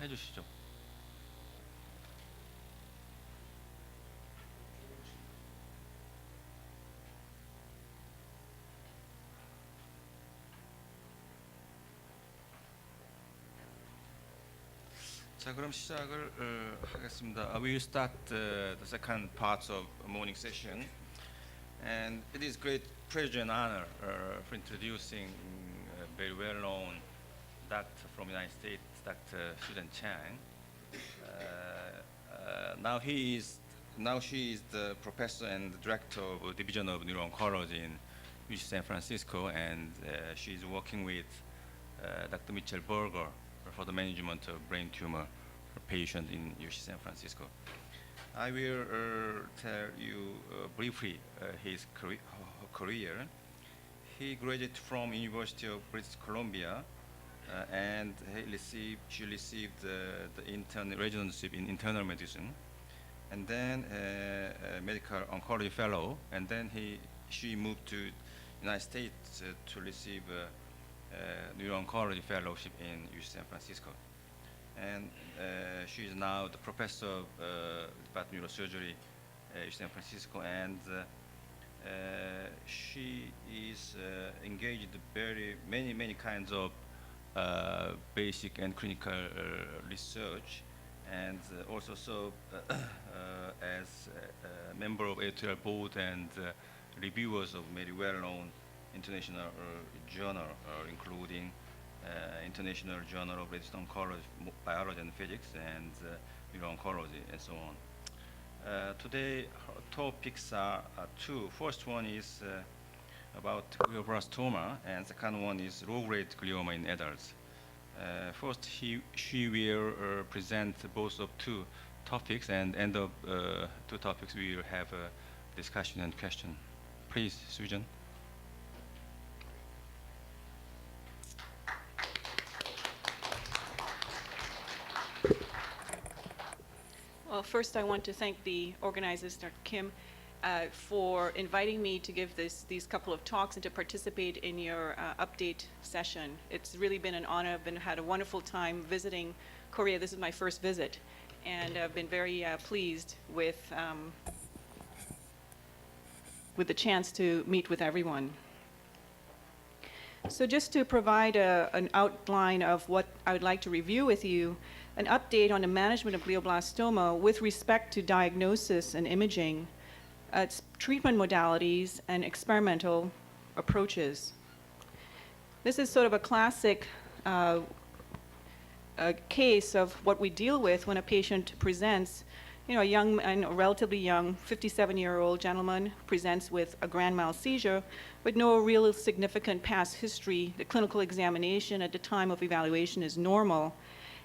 해주시죠. 자, 그럼 시작을 하겠습니다. We will start the second part of morning session, and it is great pleasure and honor for introducing a very well-known doctor from the United States, Dr. Susan Chang. Now she is the professor and director of Division of Neuro-Oncology in UC San Francisco, and she is working with Dr. Mitchell Berger for the management of brain tumor patients in UC San Francisco. I will tell you briefly his career. He graduated from University of British Columbia, and she received the intern residency in internal medicine, and then a medical oncology fellow, and then she moved to United States to receive neuro-oncology fellowship in UC San Francisco. And she is now the professor of Department of Neurosurgery at UC San Francisco, and she is engaged in many kinds of basic and clinical research, and also as a member of editorial board and reviewers of very well-known international journal, including International Journal of Radiation Oncology, Biology and Physics, and Neuro-Oncology, and so on. Today, our topics are two. First one is about glioblastoma, and second one is low-grade glioma in adults. First, she will present both of two topics, and end of two topics we will have a discussion and question. Please, Susan. Well, first I want to thank the organizers, Dr. Kim, for inviting me to give these couple of talks and to participate in your update session. It's really been an honor. I've had a wonderful time visiting Korea. This is my first visit, and I've been very pleased with the chance to meet with everyone. So just to provide an outline of what I would like to review with you, an update on the management of glioblastoma with respect to diagnosis and imaging, its treatment modalities, and experimental approaches. This is sort of a classic case of what we deal with when a patient presents. A young and relatively young 57-year-old gentleman presents with a grand mal seizure with no real significant past history. The clinical examination at the time of evaluation is normal.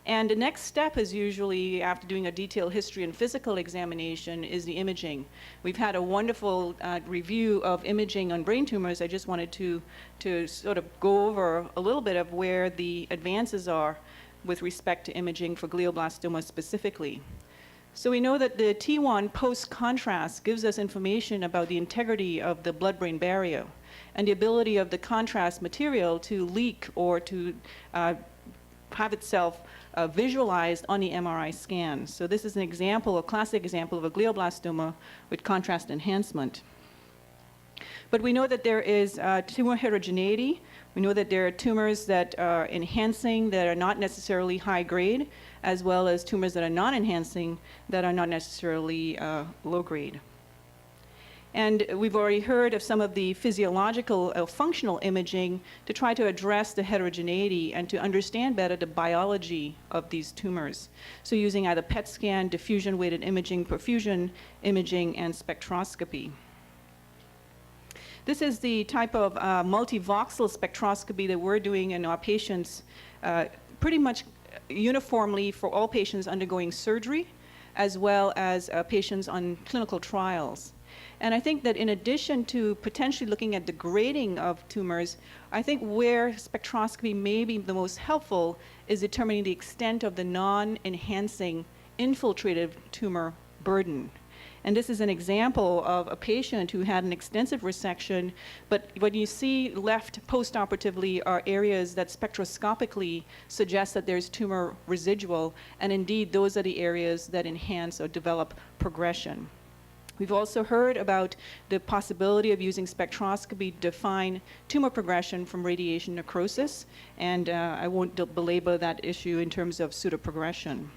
And the next step is usually, after doing a detailed history and physical examination, is the imaging. We've had a wonderful review of imaging on brain tumors. I just wanted to sort of go over a little bit of where the advances are with respect to imaging for glioblastoma specifically. So we know that the T1 post-contrast gives us information about the integrity of the blood-brain barrier and the ability of the contrast material to leak or to have itself visualized on the MRI scan. So this is an example, a classic example of a glioblastoma with contrast enhancement. But we know that there is tumor heterogeneity. We know that there are tumors that are enhancing that are not necessarily high grade, as well as tumors that are non-enhancing that are not necessarily low grade. And we've already heard of some of the physiological functional imaging to try to address the heterogeneity and to understand better the biology of these tumors. So using either PET scan, diffusion-weighted imaging, perfusion imaging, and spectroscopy. This is the type of multivoxel spectroscopy that we're doing in our patients pretty much uniformly for all patients undergoing surgery, as well as patients on clinical trials. And I think that in addition to potentially looking at the grading of tumors, I think where spectroscopy may be the most helpful is determining the extent of the non-enhancing infiltrative tumor burden. And this is an example of a patient who had an extensive resection, but what you see left postoperatively are areas that spectroscopically suggest that there's tumor residual, and indeed those are the areas that enhance or develop progression. We've also heard about the possibility of using spectroscopy to define tumor progression from radiation necrosis, and I won't belabor that issue in terms of pseudoprogression.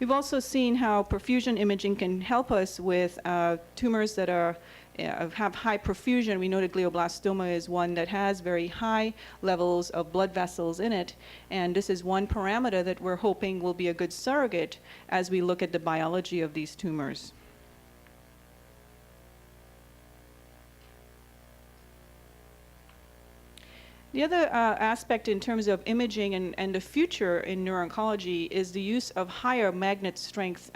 We've also seen how perfusion imaging can help us with tumors that are have high perfusion. We know that glioblastoma is one that has very high levels of blood vessels in it, and this is one parameter that we're hoping will be a good surrogate as we look at the biology of these tumors. The other aspect in terms of imaging and the future in neuro-oncology is the use of higher magnet strength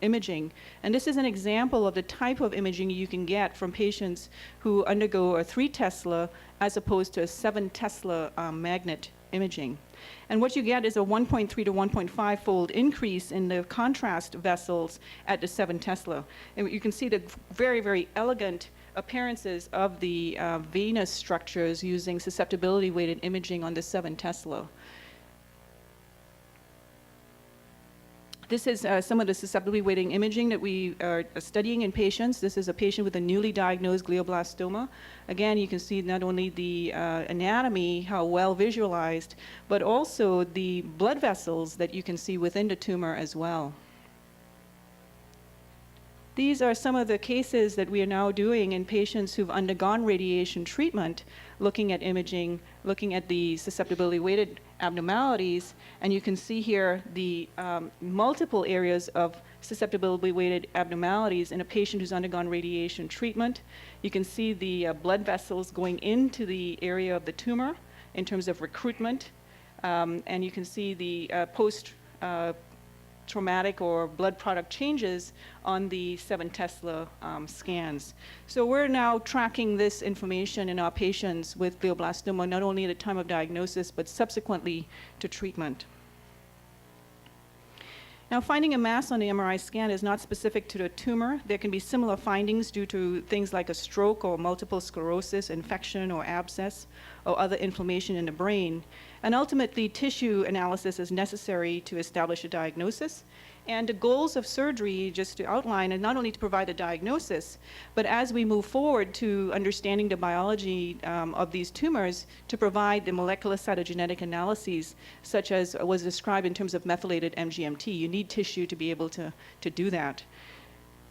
imaging. And this is an example of the type of imaging you can get from patients who undergo a 3 Tesla as opposed to a 7 Tesla magnet imaging. And what you get is a 1.3 to 1.5 fold increase in the contrast vessels at the 7 Tesla. And you can see the very, very elegant appearances of the venous structures using susceptibility weighted imaging on the 7 Tesla. This is some of the susceptibility weighting imaging that we are studying in patients. This is a patient with a newly diagnosed glioblastoma. Again, you can see not only the anatomy, how well visualized, but also the blood vessels that you can see within the tumor as well. These are some of the cases that we are now doing in patients who've undergone radiation treatment, looking at imaging, looking at the susceptibility weighted abnormalities, and you can see here the multiple areas of susceptibility weighted abnormalities in a patient who's undergone radiation treatment. You can see the blood vessels going into the area of the tumor in terms of recruitment, and you can see the post traumatic or blood product changes on the 7 Tesla scans. So we're now tracking this information in our patients with glioblastoma, not only at the time of diagnosis, but subsequently to treatment. Now, finding a mass on the MRI scan is not specific to the tumor. There can be similar findings due to things like a stroke or multiple sclerosis, infection or abscess, or other inflammation in the brain. And ultimately, tissue analysis is necessary to establish a diagnosis. And the goals of surgery, just to outline, are not only to provide a diagnosis, but as we move forward to understanding the biology of these tumors, to provide the molecular cytogenetic analyses, such as was described in terms of methylated MGMT. You need tissue to be able to do that.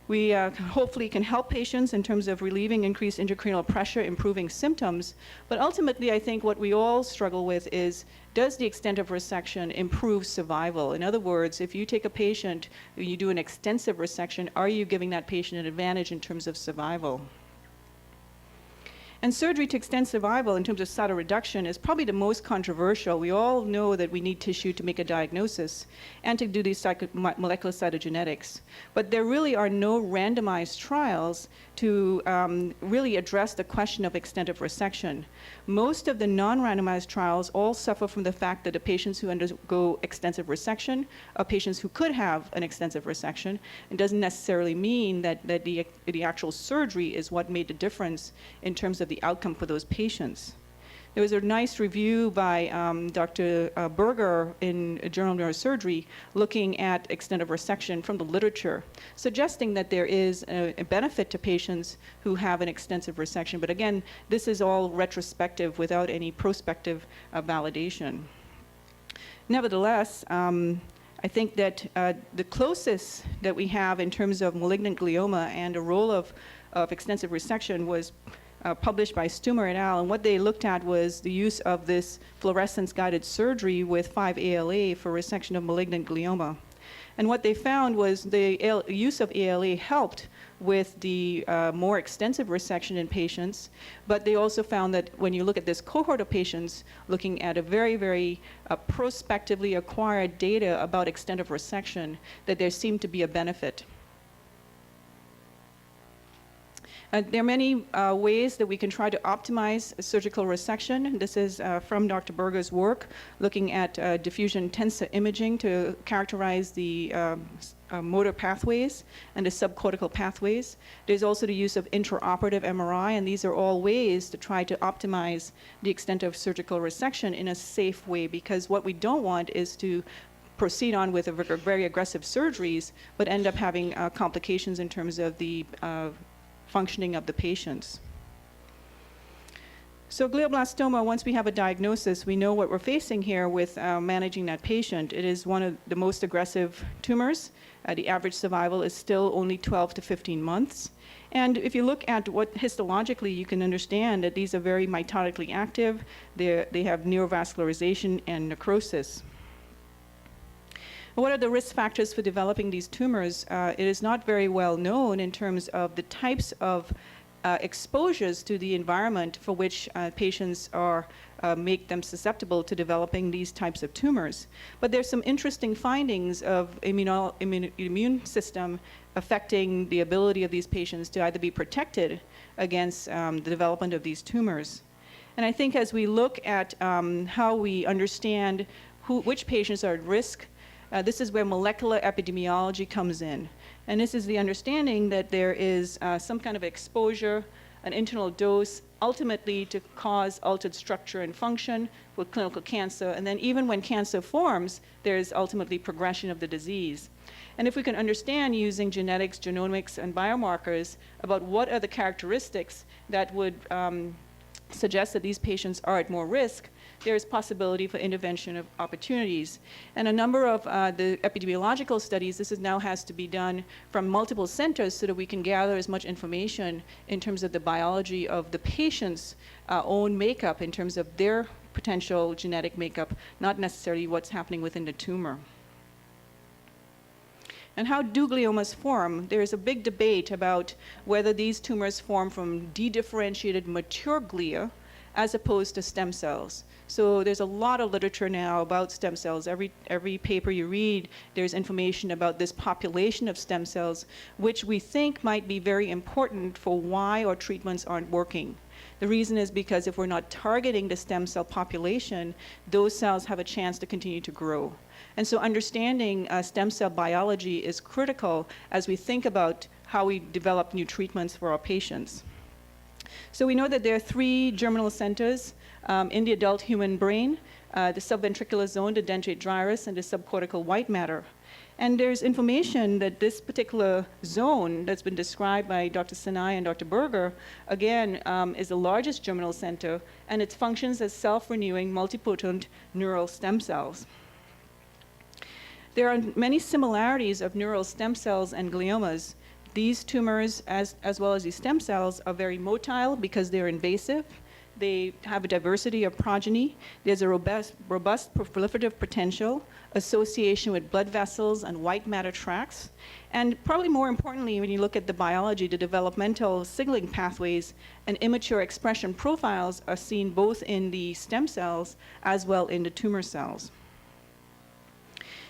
We hopefully can help patients in terms of relieving increased intracranial pressure, improving symptoms, but ultimately I think what we all struggle with is, does the extent of resection improve survival? In other words, if you take a patient, you do an extensive resection, are you giving that patient an advantage in terms of survival? And surgery to extend survival in terms of cytoreduction is probably the most controversial. We all know that we need tissue to make a diagnosis and to do these molecular cytogenetics. But there really are no randomized trials to really address the question of extent of resection. Most of the non-randomized trials all suffer from the fact that the patients who undergo extensive resection are patients who could have an extensive resection. It doesn't necessarily mean that the actual surgery is what made the difference in terms of the outcome for those patients. There was a nice review by Dr. Berger in Journal of Neurosurgery looking at extent of resection from the literature, suggesting that there is a benefit to patients who have an extensive resection. But again, this is all retrospective without any prospective validation. Nevertheless, I think that the closest that we have in terms of malignant glioma and a role of extensive resection was published by Stumer et al. And what they looked at was the use of this fluorescence-guided surgery with 5-ALA for resection of malignant glioma. And what they found was the use of ALA helped with the more extensive resection in patients, but they also found that when you look at this cohort of patients looking at a very, very prospectively acquired data about extent of resection, that there seemed to be a benefit. There are many ways that we can try to optimize surgical resection. This is from Dr. Berger's work, looking at diffusion tensor imaging to characterize the motor pathways and the subcortical pathways. There's also the use of intraoperative MRI, and these are all ways to try to optimize the extent of surgical resection in a safe way, because what we don't want is to proceed on with very aggressive surgeries, but end up having complications in terms of the functioning of the patients. So glioblastoma, once we have a diagnosis, we know what we're facing here with managing that patient. It is one of the most aggressive tumors. The average survival is still only 12 to 15 months. And if you look at what histologically, you can understand that these are very mitotically active. They have neurovascularization and necrosis. What are the risk factors for developing these tumors? It is not very well known in terms of the types of exposures to the environment for which patients are make them susceptible to developing these types of tumors. But there's some interesting findings of immune system affecting the ability of these patients to either be protected against the development of these tumors. And I think as we look at how we understand which patients are at risk, this is where molecular epidemiology comes in. And this is the understanding that there is some kind of exposure, an internal dose, ultimately to cause altered structure and function with clinical cancer. And then even when cancer forms, there is ultimately progression of the disease. And if we can understand using genetics, genomics, and biomarkers about what are the characteristics that would suggest that these patients are at more risk, there is possibility for intervention of opportunities. And a number of the epidemiological studies, this now has to be done from multiple centers so that we can gather as much information in terms of the biology of the patient's own makeup, in terms of their potential genetic makeup, not necessarily what's happening within the tumor. And how do gliomas form? There is a big debate about whether these tumors form from dedifferentiated mature glia as opposed to stem cells. So there's a lot of literature now about stem cells. Every paper you read, there's information about this population of stem cells, which we think might be very important for why our treatments aren't working. The reason is because if we're not targeting the stem cell population, those cells have a chance to continue to grow. And so understanding stem cell biology is critical as we think about how we develop new treatments for our patients. So we know that there are 3 germinal centers in the adult human brain, the subventricular zone, the dentate gyrus, and the subcortical white matter. And there's information that this particular zone that's been described by Dr. Sinai and Dr. Berger, again, is the largest germinal center, and it functions as self-renewing multipotent neural stem cells. There are many similarities of neural stem cells and gliomas. These tumors, as well as these stem cells, are very motile because they're invasive. They have a diversity of progeny. There's a robust proliferative potential, association with blood vessels and white matter tracts. And probably more importantly, when you look at the biology, the developmental signaling pathways and immature expression profiles are seen both in the stem cells as well in the tumor cells.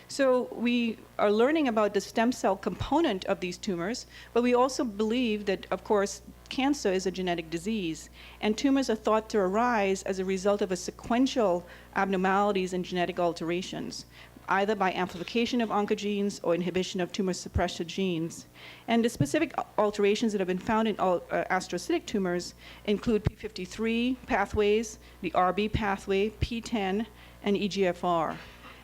So we are learning about the stem cell component of these tumors, but we also believe that, of course, cancer is a genetic disease, and tumors are thought to arise as a result of a sequential abnormalities and genetic alterations, either by amplification of oncogenes or inhibition of tumor suppressor genes. And the specific alterations that have been found in astrocytic tumors include p53 pathways, the RB pathway, PTEN, and EGFR.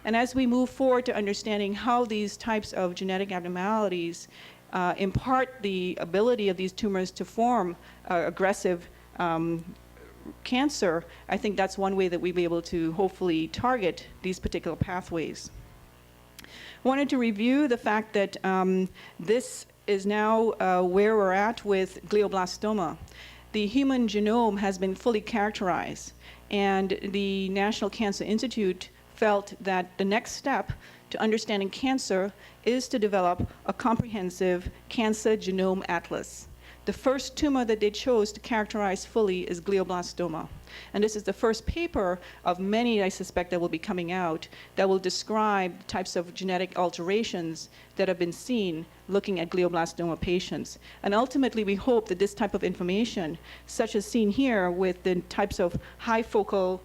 And as we move forward to understanding how these types of genetic abnormalities impart the ability of these tumors to form aggressive cancer, I think that's one way that we'll be able to hopefully target these particular pathways. Wanted to review the fact that this is now where we're at with glioblastoma. The human genome has been fully characterized, and the National Cancer Institute felt that the next step to understanding cancer is to develop a comprehensive cancer genome atlas the first tumor that they chose to characterize fully is glioblastoma. And this is the first paper of many, I suspect, that will be coming out that will describe the types of genetic alterations that have been seen looking at glioblastoma patients. And ultimately, we hope that this type of information, such as seen here with the types of high focal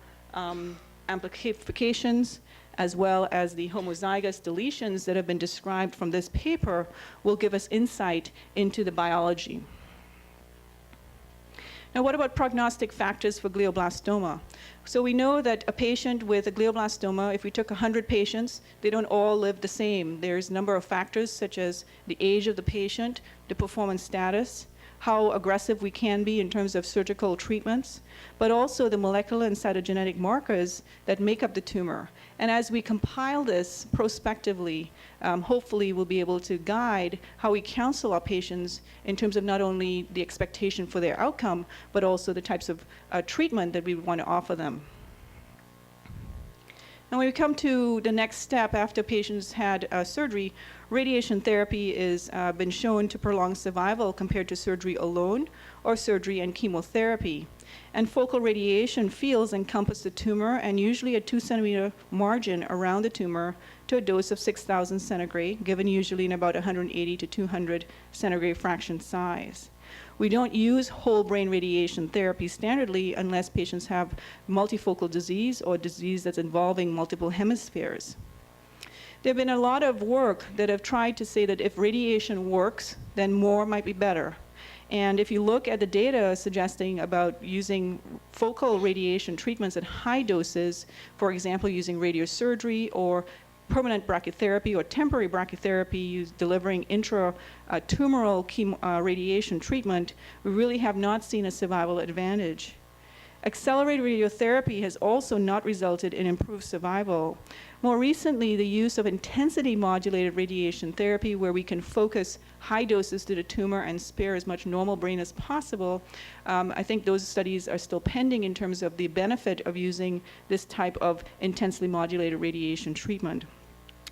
amplifications, as well as the homozygous deletions that have been described from this paper, will give us insight into the biology. Now, what about prognostic factors for glioblastoma? So we know that a patient with a glioblastoma, if we took 100 patients, they don't all live the same. There's a number of factors such as the age of the patient, the performance status, how aggressive we can be in terms of surgical treatments, but also the molecular and cytogenetic markers that make up the tumor. And as we compile this prospectively, hopefully we'll be able to guide how we counsel our patients in terms of not only the expectation for their outcome, but also the types of treatment that we want to offer them. Now, when we come to the next step after patients had surgery, radiation therapy has been shown to prolong survival compared to surgery alone or surgery and chemotherapy. And focal radiation fields encompass the tumor and usually a 2-centimeter margin around the tumor to a dose of 6,000 centigrade, given usually in about 180 to 200 centigrade fraction size. We don't use whole brain radiation therapy standardly unless patients have multifocal disease or disease that's involving multiple hemispheres. There have been a lot of work that have tried to say that if radiation works, then more might be better. And if you look at the data suggesting about using focal radiation treatments at high doses, for example, using radiosurgery or permanent brachytherapy or temporary brachytherapy delivering intratumoral radiation treatment, we really have not seen a survival advantage. Accelerated radiotherapy has also not resulted in improved survival. More recently, the use of intensity modulated radiation therapy, where we can focus high doses to the tumor and spare as much normal brain as possible, I think those studies are still pending in terms of the benefit of using this type of intensely modulated radiation treatment.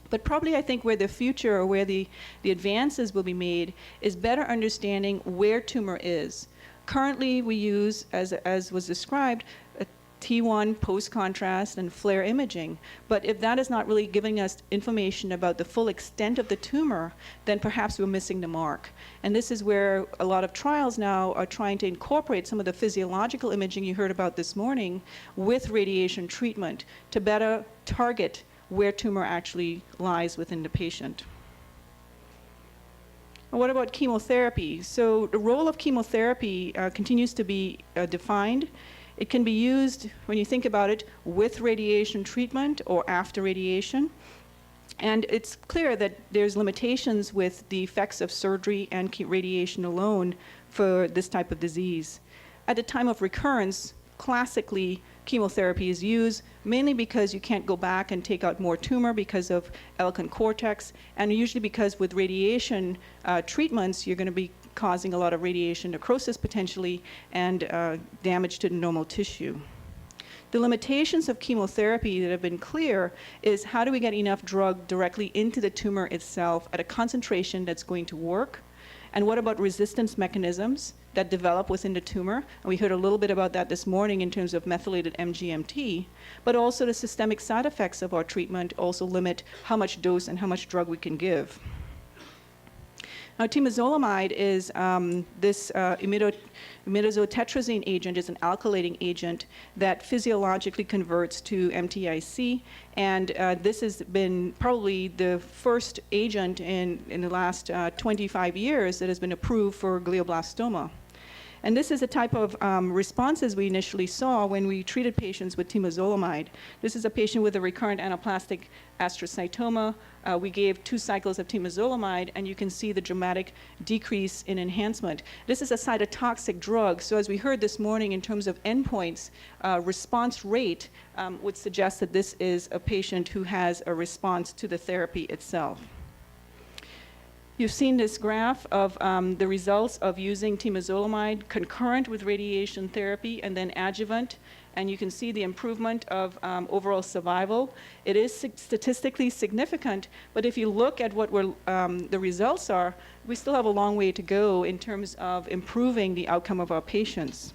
But probably I think where the future or where the advances will be made is better understanding where tumor is. Currently, we use, as was described, a T1 post-contrast and FLAIR imaging. But if that is not really giving us information about the full extent of the tumor, then perhaps we're missing the mark. And this is where a lot of trials now are trying to incorporate some of the physiological imaging you heard about this morning with radiation treatment to better target where tumor actually lies within the patient. What about chemotherapy? So the role of chemotherapy continues to be defined. It can be used, when you think about it, with radiation treatment or after radiation. And it's clear that there's limitations with the effects of surgery and radiation alone for this type of disease. At the time of recurrence, classically, chemotherapy is used mainly because you can't go back and take out more tumor because of eloquent cortex, and usually because with radiation treatments, you're going to be causing a lot of radiation necrosis potentially and damage to the normal tissue. The limitations of chemotherapy that have been clear is how do we get enough drug directly into the tumor itself at a concentration that's going to work? And what about resistance mechanisms that develop within the tumor? And we heard a little bit about that this morning in terms of methylated MGMT, but also the systemic side effects of our treatment also limit how much dose and how much drug we can give. Now, temozolomide is this imidazotretazine agent is an alkylating agent that physiologically converts to MTIC, and this has been probably the first agent in the last 25 years that has been approved for glioblastoma. And this is the type of responses we initially saw when we treated patients with temozolomide. This is a patient with a recurrent anaplastic astrocytoma. We gave 2 cycles of temozolomide, and you can see the dramatic decrease in enhancement. This is a cytotoxic drug, so as we heard this morning in terms of endpoints, response rate would suggest that this is a patient who has a response to the therapy itself. You've seen this graph of the results of using temozolomide concurrent with radiation therapy and then adjuvant. and you can see the improvement of overall survival. It is statistically significant, but if you look at what the results are, we still have a long way to go in terms of improving the outcome of our patients.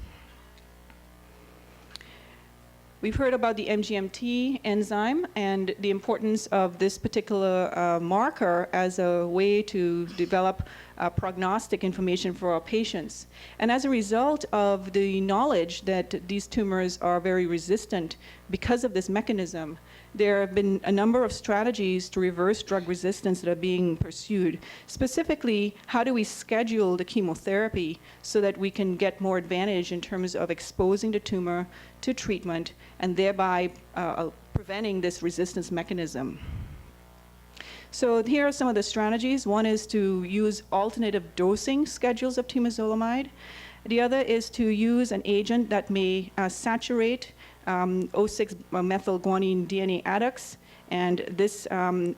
We've heard about the MGMT enzyme and the importance of this particular marker as a way to develop prognostic information for our patients. And as a result of the knowledge that these tumors are very resistant because of this mechanism, there have been a number of strategies to reverse drug resistance that are being pursued. Specifically, how do we schedule the chemotherapy so that we can get more advantage in terms of exposing the tumor to treatment and thereby preventing this resistance mechanism? So here are some of the strategies. One is to use alternative dosing schedules of temozolomide. The other is to use an agent that may saturate 06-methylguanine DNA adducts. And this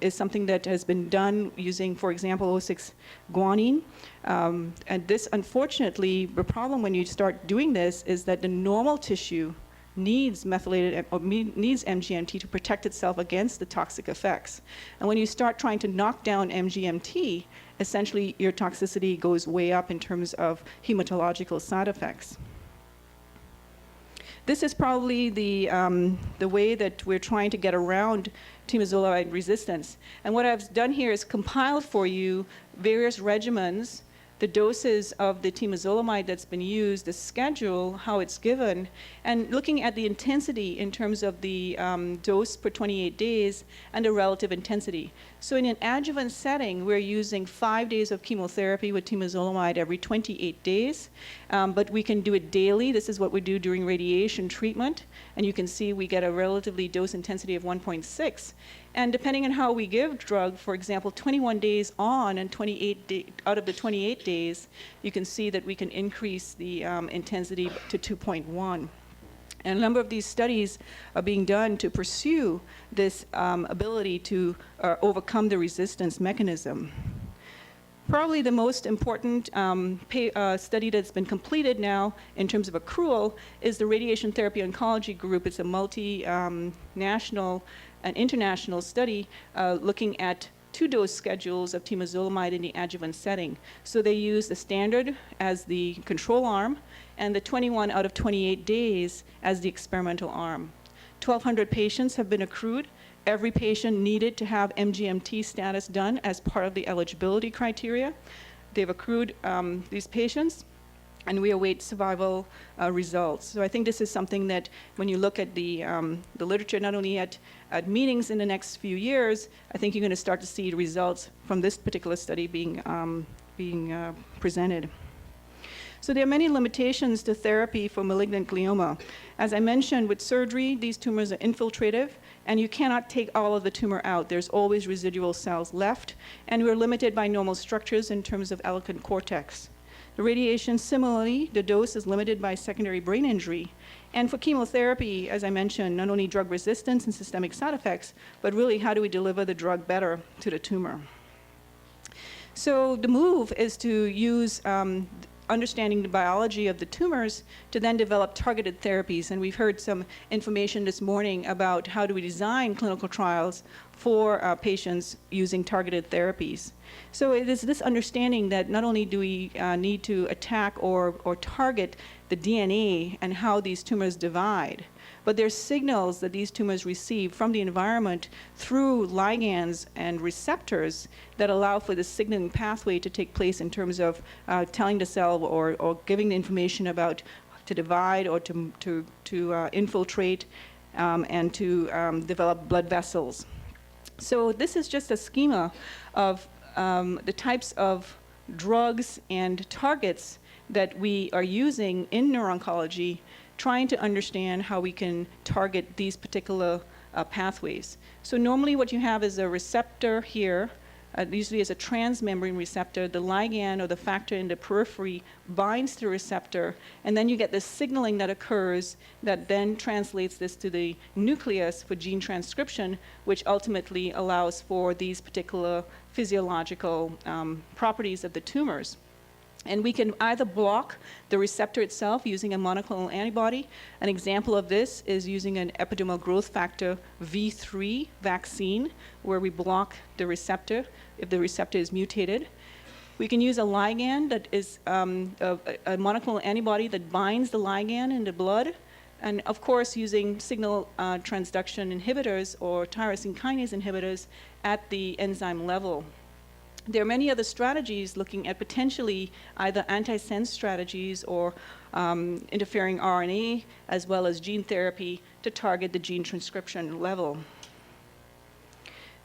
is something that has been done using, for example, 06-guanine. And this, unfortunately, the problem when you start doing this is that the normal tissue needs methylated or needs MGMT to protect itself against the toxic effects. And when you start trying to knock down MGMT, essentially your toxicity goes way up in terms of hematological side effects. This is probably the way that we're trying to get around temozolomide resistance. And what I've done here is compiled for you various regimens, the doses of the temozolomide that's been used, the schedule, how it's given, and looking at the intensity in terms of the dose per 28 days and the relative intensity. So in an adjuvant setting, we're using 5 days of chemotherapy with temozolomide every 28 days, but we can do it daily. This is what we do during radiation treatment, and you can see we get a relatively dose intensity of 1.6. And depending on how we give drug, for example, 21 days on and 28 out of the 28 days, you can see that we can increase the intensity to 2.1. And a number of these studies are being done to pursue this ability to overcome the resistance mechanism. Probably the most important study that's been completed now in terms of accrual is the Radiation Therapy Oncology Group. It's a multinational and international study looking at 2 dose schedules of temozolomide in the adjuvant setting. So they use the standard as the control arm and the 21 out of 28 days as the experimental arm. 1,200 patients have been accrued. Every patient needed to have MGMT status done as part of the eligibility criteria. They've accrued these patients, and we await survival results. So I think this is something that when you look at the literature, not only at meetings in the next few years, I think you're going to start to see the results from this particular study being presented. So there are many limitations to therapy for malignant glioma. As I mentioned, with surgery, these tumors are infiltrative, and you cannot take all of the tumor out. There's always residual cells left, and we're limited by normal structures in terms of eloquent cortex. The radiation, similarly, the dose is limited by secondary brain injury. And for chemotherapy, as I mentioned, not only drug resistance and systemic side effects, but really how do we deliver the drug better to the tumor? So the move is to use understanding the biology of the tumors to then develop targeted therapies. And we've heard some information this morning about how do we design clinical trials for patients using targeted therapies. So it is this understanding that not only do we need to attack or target the DNA and how these tumors divide, but there's signals that these tumors receive from the environment through ligands and receptors that allow for the signaling pathway to take place in terms of telling the cell or giving the information about to divide or to infiltrate and to develop blood vessels. So this is just a schema of the types of drugs and targets that we are using in neuro-oncology, trying to understand how we can target these particular pathways. So normally what you have is a receptor here, usually is a transmembrane receptor. The ligand or the factor in the periphery binds to the receptor, and then you get this signaling that occurs that then translates this to the nucleus for gene transcription, which ultimately allows for these particular physiological properties of the tumors. And we can either block the receptor itself using a monoclonal antibody. An example of this is using an epidermal growth factor V3 vaccine, where we block the receptor if the receptor is mutated. We can use a ligand that is a monoclonal antibody that binds the ligand in the blood. And of course, using signal transduction inhibitors or tyrosine kinase inhibitors at the enzyme level. There are many other strategies looking at potentially either antisense strategies or interfering RNA, as well as gene therapy to target the gene transcription level.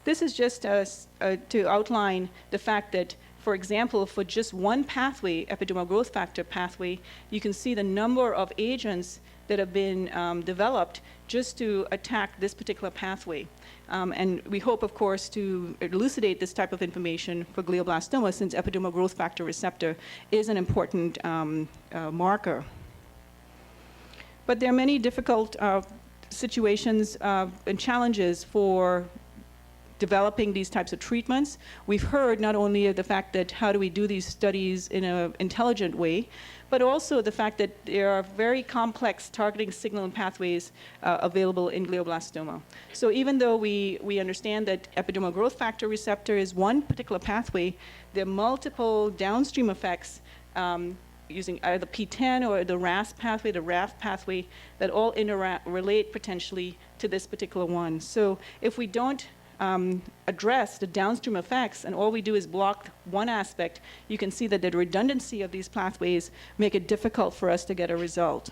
This is just to outline the fact that, for example, for just one pathway, epidermal growth factor pathway, you can see the number of agents that have been developed just to attack this particular pathway. And we hope, of course, to elucidate this type of information for glioblastoma, since epidermal growth factor receptor is an important marker. But there are many difficult situations and challenges for developing these types of treatments. We've heard not only of the fact that how do we do these studies in an intelligent way, but also the fact that there are very complex targeting signal and pathways available in glioblastoma. So even though we understand that epidermal growth factor receptor is one particular pathway, there are multiple downstream effects using either PTEN or the RAS pathway, the RAF pathway, that all relate potentially to this particular one. So if we don't address the downstream effects, and all we do is block one aspect, you can see that the redundancy of these pathways make it difficult for us to get a result.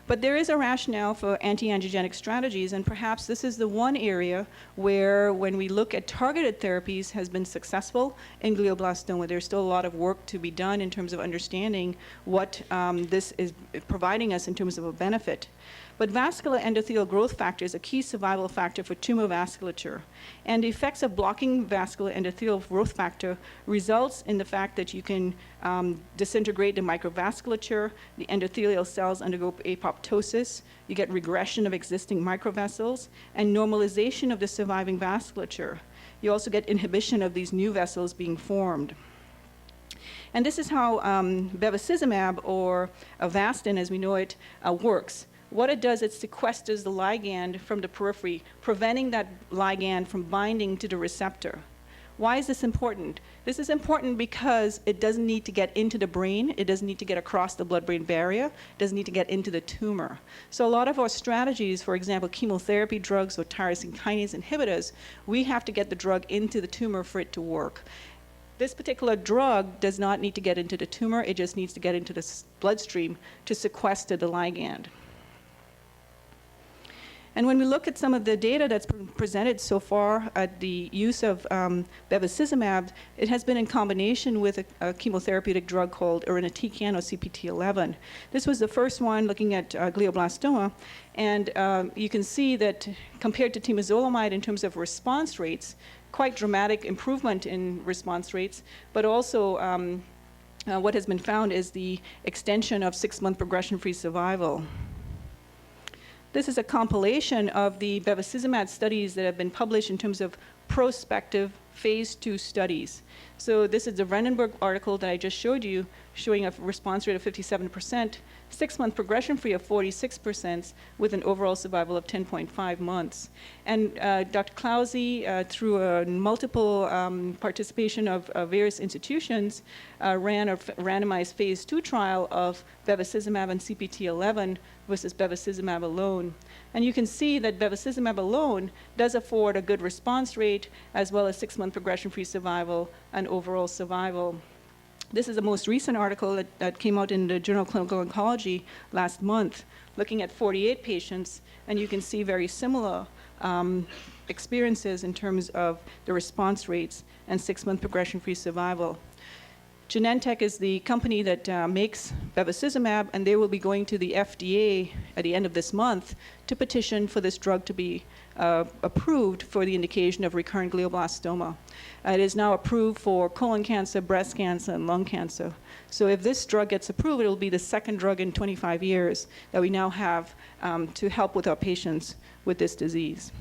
But there is a rationale for anti-angiogenic strategies, and perhaps this is the one area where, when we look at targeted therapies, has been successful in glioblastoma. There's still a lot of work to be done in terms of understanding what this is providing us in terms of a benefit. But vascular endothelial growth factor is a key survival factor for tumor vasculature. And the effects of blocking vascular endothelial growth factor results in the fact that you can disintegrate the microvasculature, the endothelial cells undergo apoptosis, you get regression of existing microvessels, and normalization of the surviving vasculature. You also get inhibition of these new vessels being formed. And this is how bevacizumab, or Avastin as we know it, works. What it does, it sequesters the ligand from the periphery, preventing that ligand from binding to the receptor. Why is this important? This is important because it doesn't need to get into the brain, it doesn't need to get across the blood-brain barrier, it doesn't need to get into the tumor. So a lot of our strategies, for example, chemotherapy drugs or tyrosine kinase inhibitors, we have to get the drug into the tumor for it to work. This particular drug does not need to get into the tumor, it just needs to get into the bloodstream to sequester the ligand. And when we look at some of the data that's been presented so far at the use of bevacizumab, it has been in combination with a chemotherapeutic drug called irinotecan, or CPT11. This was the first one looking at glioblastoma, and you can see that compared to temozolomide in terms of response rates, quite dramatic improvement in response rates, but also what has been found is the extension of 6-month progression-free survival. This is a compilation of the bevacizumab studies that have been published in terms of prospective phase 2 studies. So this is the Vandenberg article that I just showed you, showing a response rate of 57%, 6-month progression-free of 46%, with an overall survival of 10.5 months. And Dr. Clausey, through multiple participation of various institutions, ran a randomized phase 2 trial of bevacizumab and CPT11 versus bevacizumab alone. And you can see that bevacizumab alone does afford a good response rate, as well as 6-month progression-free survival and overall survival. This is the most recent article that came out in the Journal of Clinical Oncology last month, looking at 48 patients, and you can see very similar experiences in terms of the response rates and 6-month progression-free survival. Genentech is the company that makes bevacizumab, and they will be going to the FDA at the end of this month to petition for this drug to be approved for the indication of recurrent glioblastoma. It is now approved for colon cancer, breast cancer, and lung cancer. So if this drug gets approved, it will be the second drug in 25 years that we now have to help with our patients with this disease.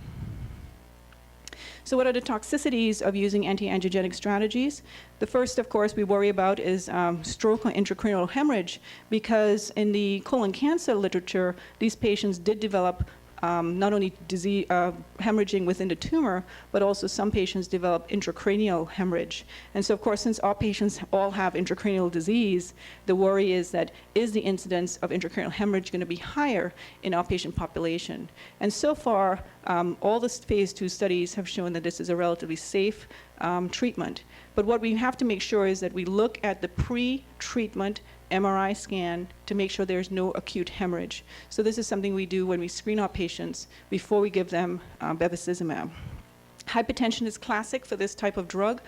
So what are the toxicities of using anti-angiogenic strategies? The first, of course, we worry about is stroke or intracranial hemorrhage, because in the colon cancer literature, these patients did develop not only disease, hemorrhaging within the tumor, but also some patients develop intracranial hemorrhage. And so, of course, since all patients all have intracranial disease, the worry is that is the incidence of intracranial hemorrhage going to be higher in our patient population? And so far, all the phase 2 studies have shown that this is a relatively safe treatment. But what we have to make sure is that we look at the pre-treatment MRI scan to make sure there's no acute hemorrhage. So this is something we do when we screen our patients before we give them bevacizumab. Hypertension is classic for this type of drug.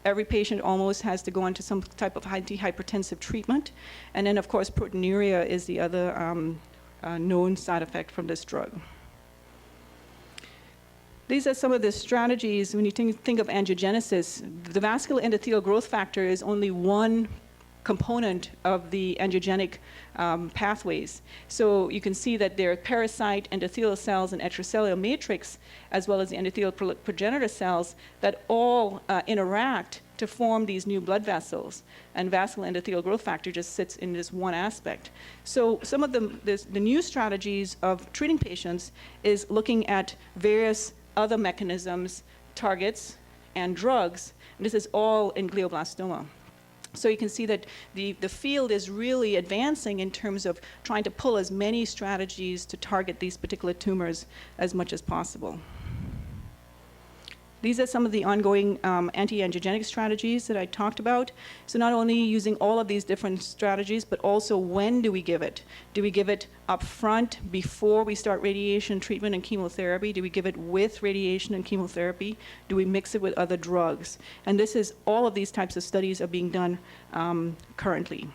Every patient almost has to go into some type of antihypertensive treatment. And then, of course, proteinuria is the other known side effect from this drug. These are some of the strategies when you think of angiogenesis. The vascular endothelial growth factor is only one component of the angiogenic pathways. So you can see that there are parasite endothelial cells and extracellular matrix, as well as the endothelial progenitor cells, that all interact to form these new blood vessels. And vascular endothelial growth factor just sits in this one aspect. So some of the new strategies of treating patients is looking at various other mechanisms, targets, and drugs. And this is all in glioblastoma. So you can see that the field is really advancing in terms of trying to pull as many strategies to target these particular tumors as much as possible. These are some of the ongoing anti-angiogenic strategies that I talked about. So not only using all of these different strategies, but also when do we give it? Do we give it up front before we start radiation treatment and chemotherapy? Do we give it with radiation and chemotherapy? Do we mix it with other drugs? And this is, all of these types of studies are being done currently.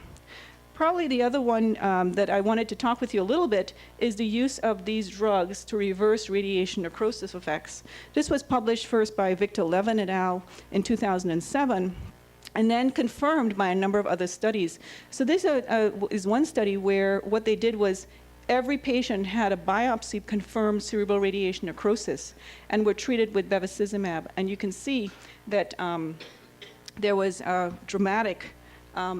Probably the other one that I wanted to talk with you a little bit is the use of these drugs to reverse radiation necrosis effects. This was published first by Victor Levin et al. In 2007, and then confirmed by a number of other studies. So this is one study where what they did was every patient had a biopsy-confirmed cerebral radiation necrosis and were treated with bevacizumab. And you can see that there was a dramatic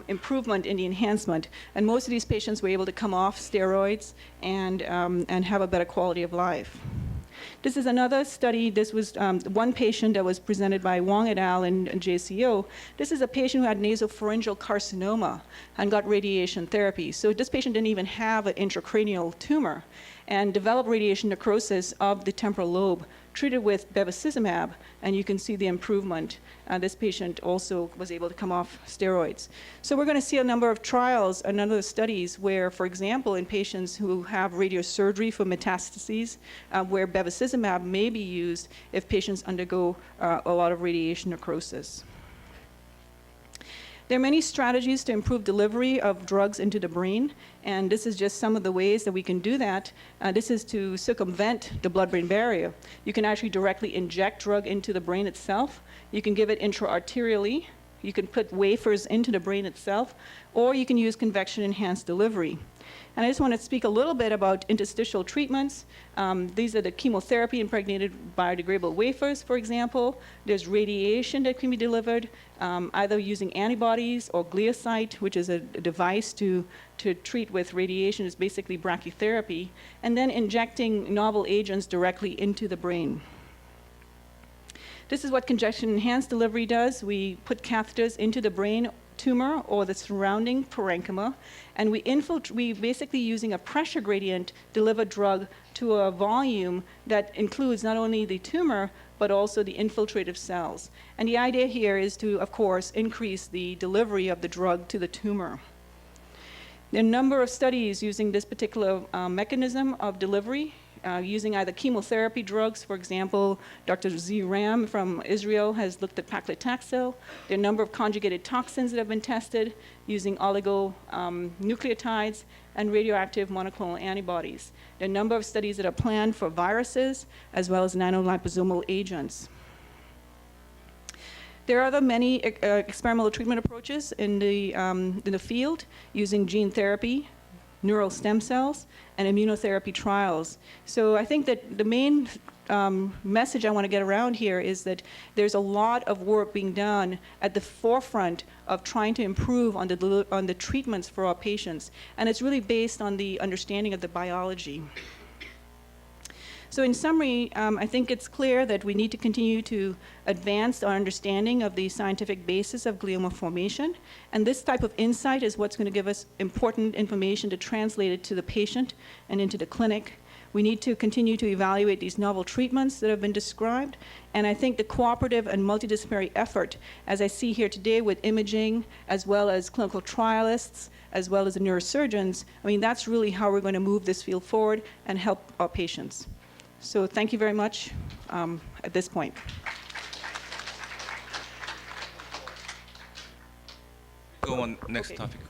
improvement in the enhancement. And most of these patients were able to come off steroids and have a better quality of life. This is another study. This was one patient that was presented by Wong et al. In JCO. This is a patient who had nasopharyngeal carcinoma and got radiation therapy. So this patient didn't even have an intracranial tumor and developed radiation necrosis of the temporal lobe, treated with bevacizumab, and you can see the improvement. This patient also was able to come off steroids. So we're going to see a number of trials and other studies where, for example, in patients who have radiosurgery for metastases, where bevacizumab may be used if patients undergo a lot of radiation necrosis. There are many strategies to improve delivery of drugs into the brain, and this is just some of the ways that we can do that. This is to circumvent the blood-brain barrier. You can actually directly inject drug into the brain itself. You can give it intra-arterially. You can put wafers into the brain itself, or you can use convection-enhanced delivery. And I just want to speak a little bit about interstitial treatments. These are the chemotherapy impregnated biodegradable wafers, for example. There's radiation that can be delivered, either using antibodies or Gliosite, which is a device to treat with radiation. It's basically brachytherapy. And then injecting novel agents directly into the brain. This is what convection-enhanced delivery does. We put catheters into the brain tumor or the surrounding parenchyma, and we basically using a pressure gradient deliver drug to a volume that includes not only the tumor but also the infiltrative cells. And the idea here is to, of course, increase the delivery of the drug to the tumor. There are a number of studies using this particular mechanism of delivery, using either chemotherapy drugs. For example, Dr. Z. Ram from Israel has looked at paclitaxel. There are a number of conjugated toxins that have been tested using oligonucleotides and radioactive monoclonal antibodies. There are a number of studies that are planned for viruses as well as nanoliposomal agents. There are other many experimental treatment approaches in the field using gene therapy, neural stem cells, and immunotherapy trials. So I think that the main message I want to get around here is that there's a lot of work being done at the forefront of trying to improve on the treatments for our patients, and it's really based on the understanding of the biology. So in summary, I think it's clear that we need to continue to advance our understanding of the scientific basis of glioma formation, and this type of insight is what's going to give us important information to translate it to the patient and into the clinic. We need to continue to evaluate these novel treatments that have been described, and I think the cooperative and multidisciplinary effort, as I see here today with imaging, as well as clinical trialists, as well as the neurosurgeons, I mean, that's really how we're going to move this field forward and help our patients. So thank you very much at this point. Go on, next Okay. topic.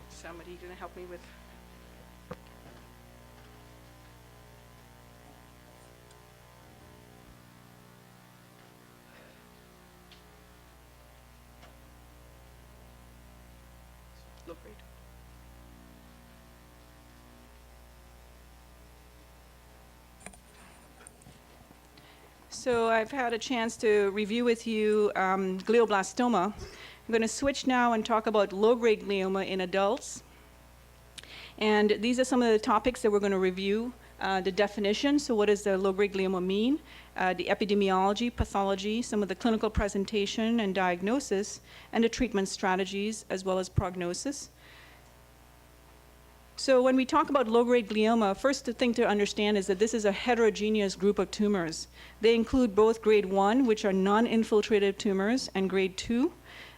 Somebody going to help me with? Look right. So I've had a chance to review with you glioblastoma. I'm going to switch now and talk about low-grade glioma in adults. And these are some of the topics that we're going to review. The definition, so what does the low-grade glioma mean? The epidemiology, pathology, some of the clinical presentation and diagnosis, and the treatment strategies, as well as prognosis. So when we talk about low-grade glioma, first thing to understand is that this is a heterogeneous group of tumors. They include both grade 1, which are non-infiltrative tumors, and grade 2.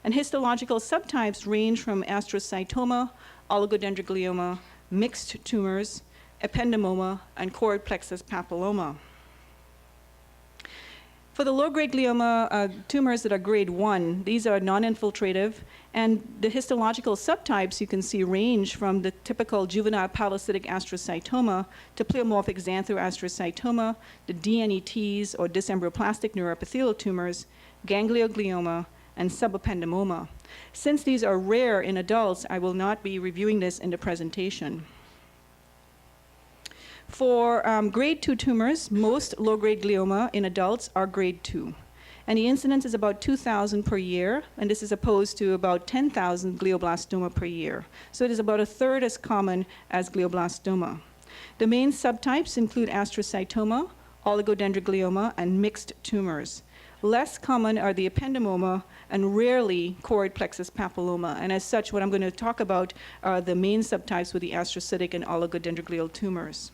And histological subtypes range from astrocytoma, oligodendroglioma, mixed tumors, ependymoma, and choroid plexus papilloma. For the low-grade glioma tumors that are grade 1, these are non-infiltrative, and the histological subtypes you can see range from the typical juvenile pilocytic astrocytoma to pleomorphic xanthoastrocytoma, the DNETs or dysembryoplastic neuroepithelial tumors, ganglioglioma, and subependymoma. Since these are rare in adults, I will not be reviewing this in the presentation. For grade 2 tumors, most low-grade glioma in adults are grade 2. And the incidence is about 2,000 per year, and this is opposed to about 10,000 glioblastoma per year. So it is about a third as common as glioblastoma. The main subtypes include astrocytoma, oligodendroglioma, and mixed tumors. Less common are the ependymoma and rarely choroid plexus papilloma. And as such, what I'm going to talk about are the main subtypes with the astrocytic and oligodendroglial tumors.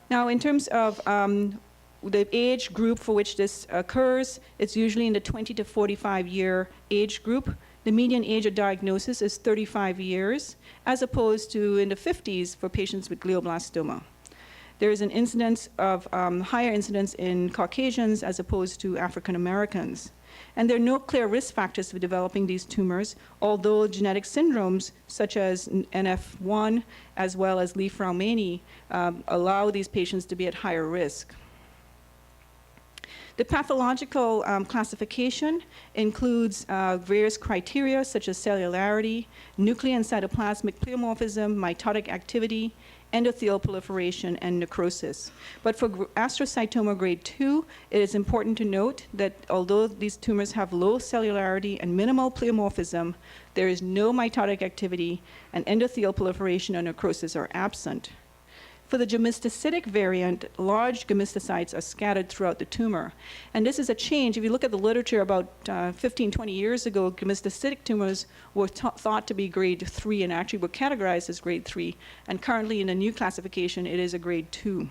Now, in terms of the age group for which this occurs, it's usually in the 20 to 45 year age group. The median age of diagnosis is 35 years, as opposed to in the 50s for patients with glioblastoma. There is an incidence of higher incidence in Caucasians as opposed to African Americans. And there are no clear risk factors for developing these tumors, although genetic syndromes such as NF1 as well as Li-Fraumeni allow these patients to be at higher risk. The pathological classification includes various criteria such as cellularity, nuclear and cytoplasmic pleomorphism, mitotic activity, endothelial proliferation, and necrosis. But for astrocytoma grade 2, it is important to note that although these tumors have low cellularity and minimal pleomorphism, there is no mitotic activity, and endothelial proliferation and necrosis are absent. For the gammasticitic variant, large gammastocytes are scattered throughout the tumor. And this is a change. If you look at the literature about 15, 20 years ago, gammastocytic tumors were thought to be grade 3 and actually were categorized as grade 3. And currently in the new classification, it is a grade 2.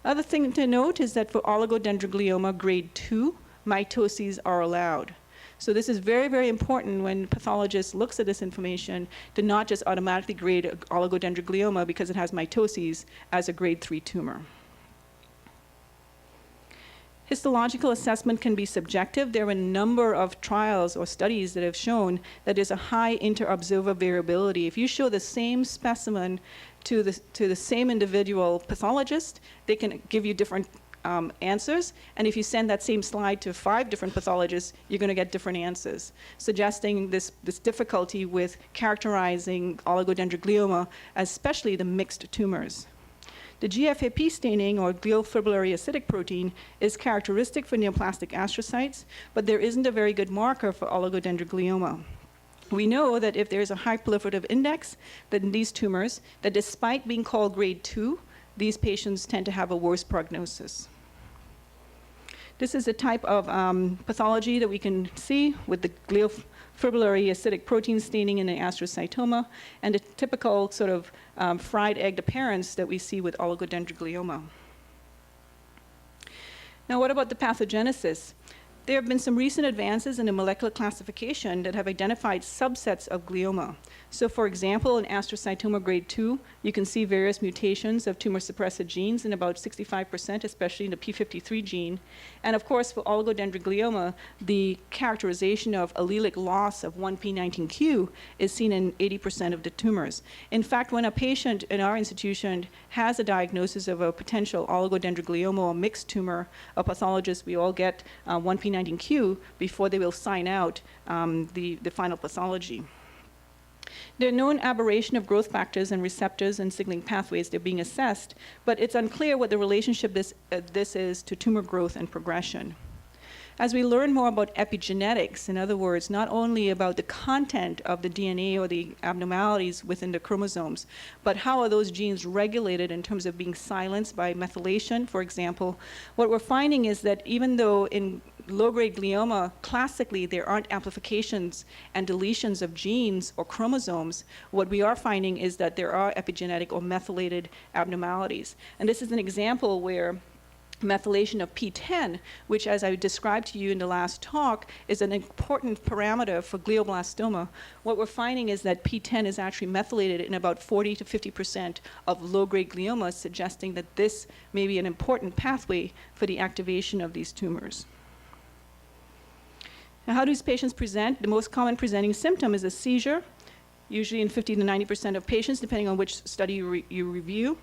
Other thing to note is that for oligodendroglioma grade 2, mitoses are allowed. So this is very, very important when pathologist looks at this information to not just automatically grade oligodendroglioma because it has mitoses as a grade 3 tumor. Histological assessment can be subjective. There are a number of trials or studies that have shown that there's a high inter-observer variability. If you show the same specimen to the same individual pathologist, they can give you different answers, and if you send that same slide to 5 different pathologists, you're going to get different answers, suggesting this difficulty with characterizing oligodendroglioma, especially the mixed tumors. The GFAP staining, or glial fibrillary acidic protein, is characteristic for neoplastic astrocytes, but there isn't a very good marker for oligodendroglioma. We know that if there's a high proliferative index, then these tumors, that despite being called grade 2, these patients tend to have a worse prognosis. This is a type of pathology that we can see with the glial fibrillary acidic protein staining in the astrocytoma, and a typical sort of fried egg appearance that we see with oligodendroglioma. Now, what about the pathogenesis? There have been some recent advances in the molecular classification that have identified subsets of glioma. So for example, in astrocytoma grade 2, you can see various mutations of tumor suppressor genes in about 65%, especially in the p53 gene. And of course, for oligodendroglioma, the characterization of allelic loss of 1p19q is seen in 80% of the tumors. In fact, when a patient in our institution has a diagnosis of a potential oligodendroglioma or mixed tumor, a pathologist, we all get 1p19q before they will sign out the final pathology. There are known aberration of growth factors and receptors and signaling pathways that are being assessed, but it's unclear what the relationship this is to tumor growth and progression. As we learn more about epigenetics, in other words, not only about the content of the DNA or the abnormalities within the chromosomes, but how are those genes regulated in terms of being silenced by methylation, for example, what we're finding is that even though in low-grade glioma, classically, there aren't amplifications and deletions of genes or chromosomes, what we are finding is that there are epigenetic or methylated abnormalities. And this is an example where methylation of P10, which as I described to you in the last talk, is an important parameter for glioblastoma. What we're finding is that P10 is actually methylated in about 40 to 50% of low-grade gliomas, suggesting that this may be an important pathway for the activation of these tumors. Now, how do these patients present? The most common presenting symptom is a seizure, usually in 50 to 90% of patients, depending on which study you review.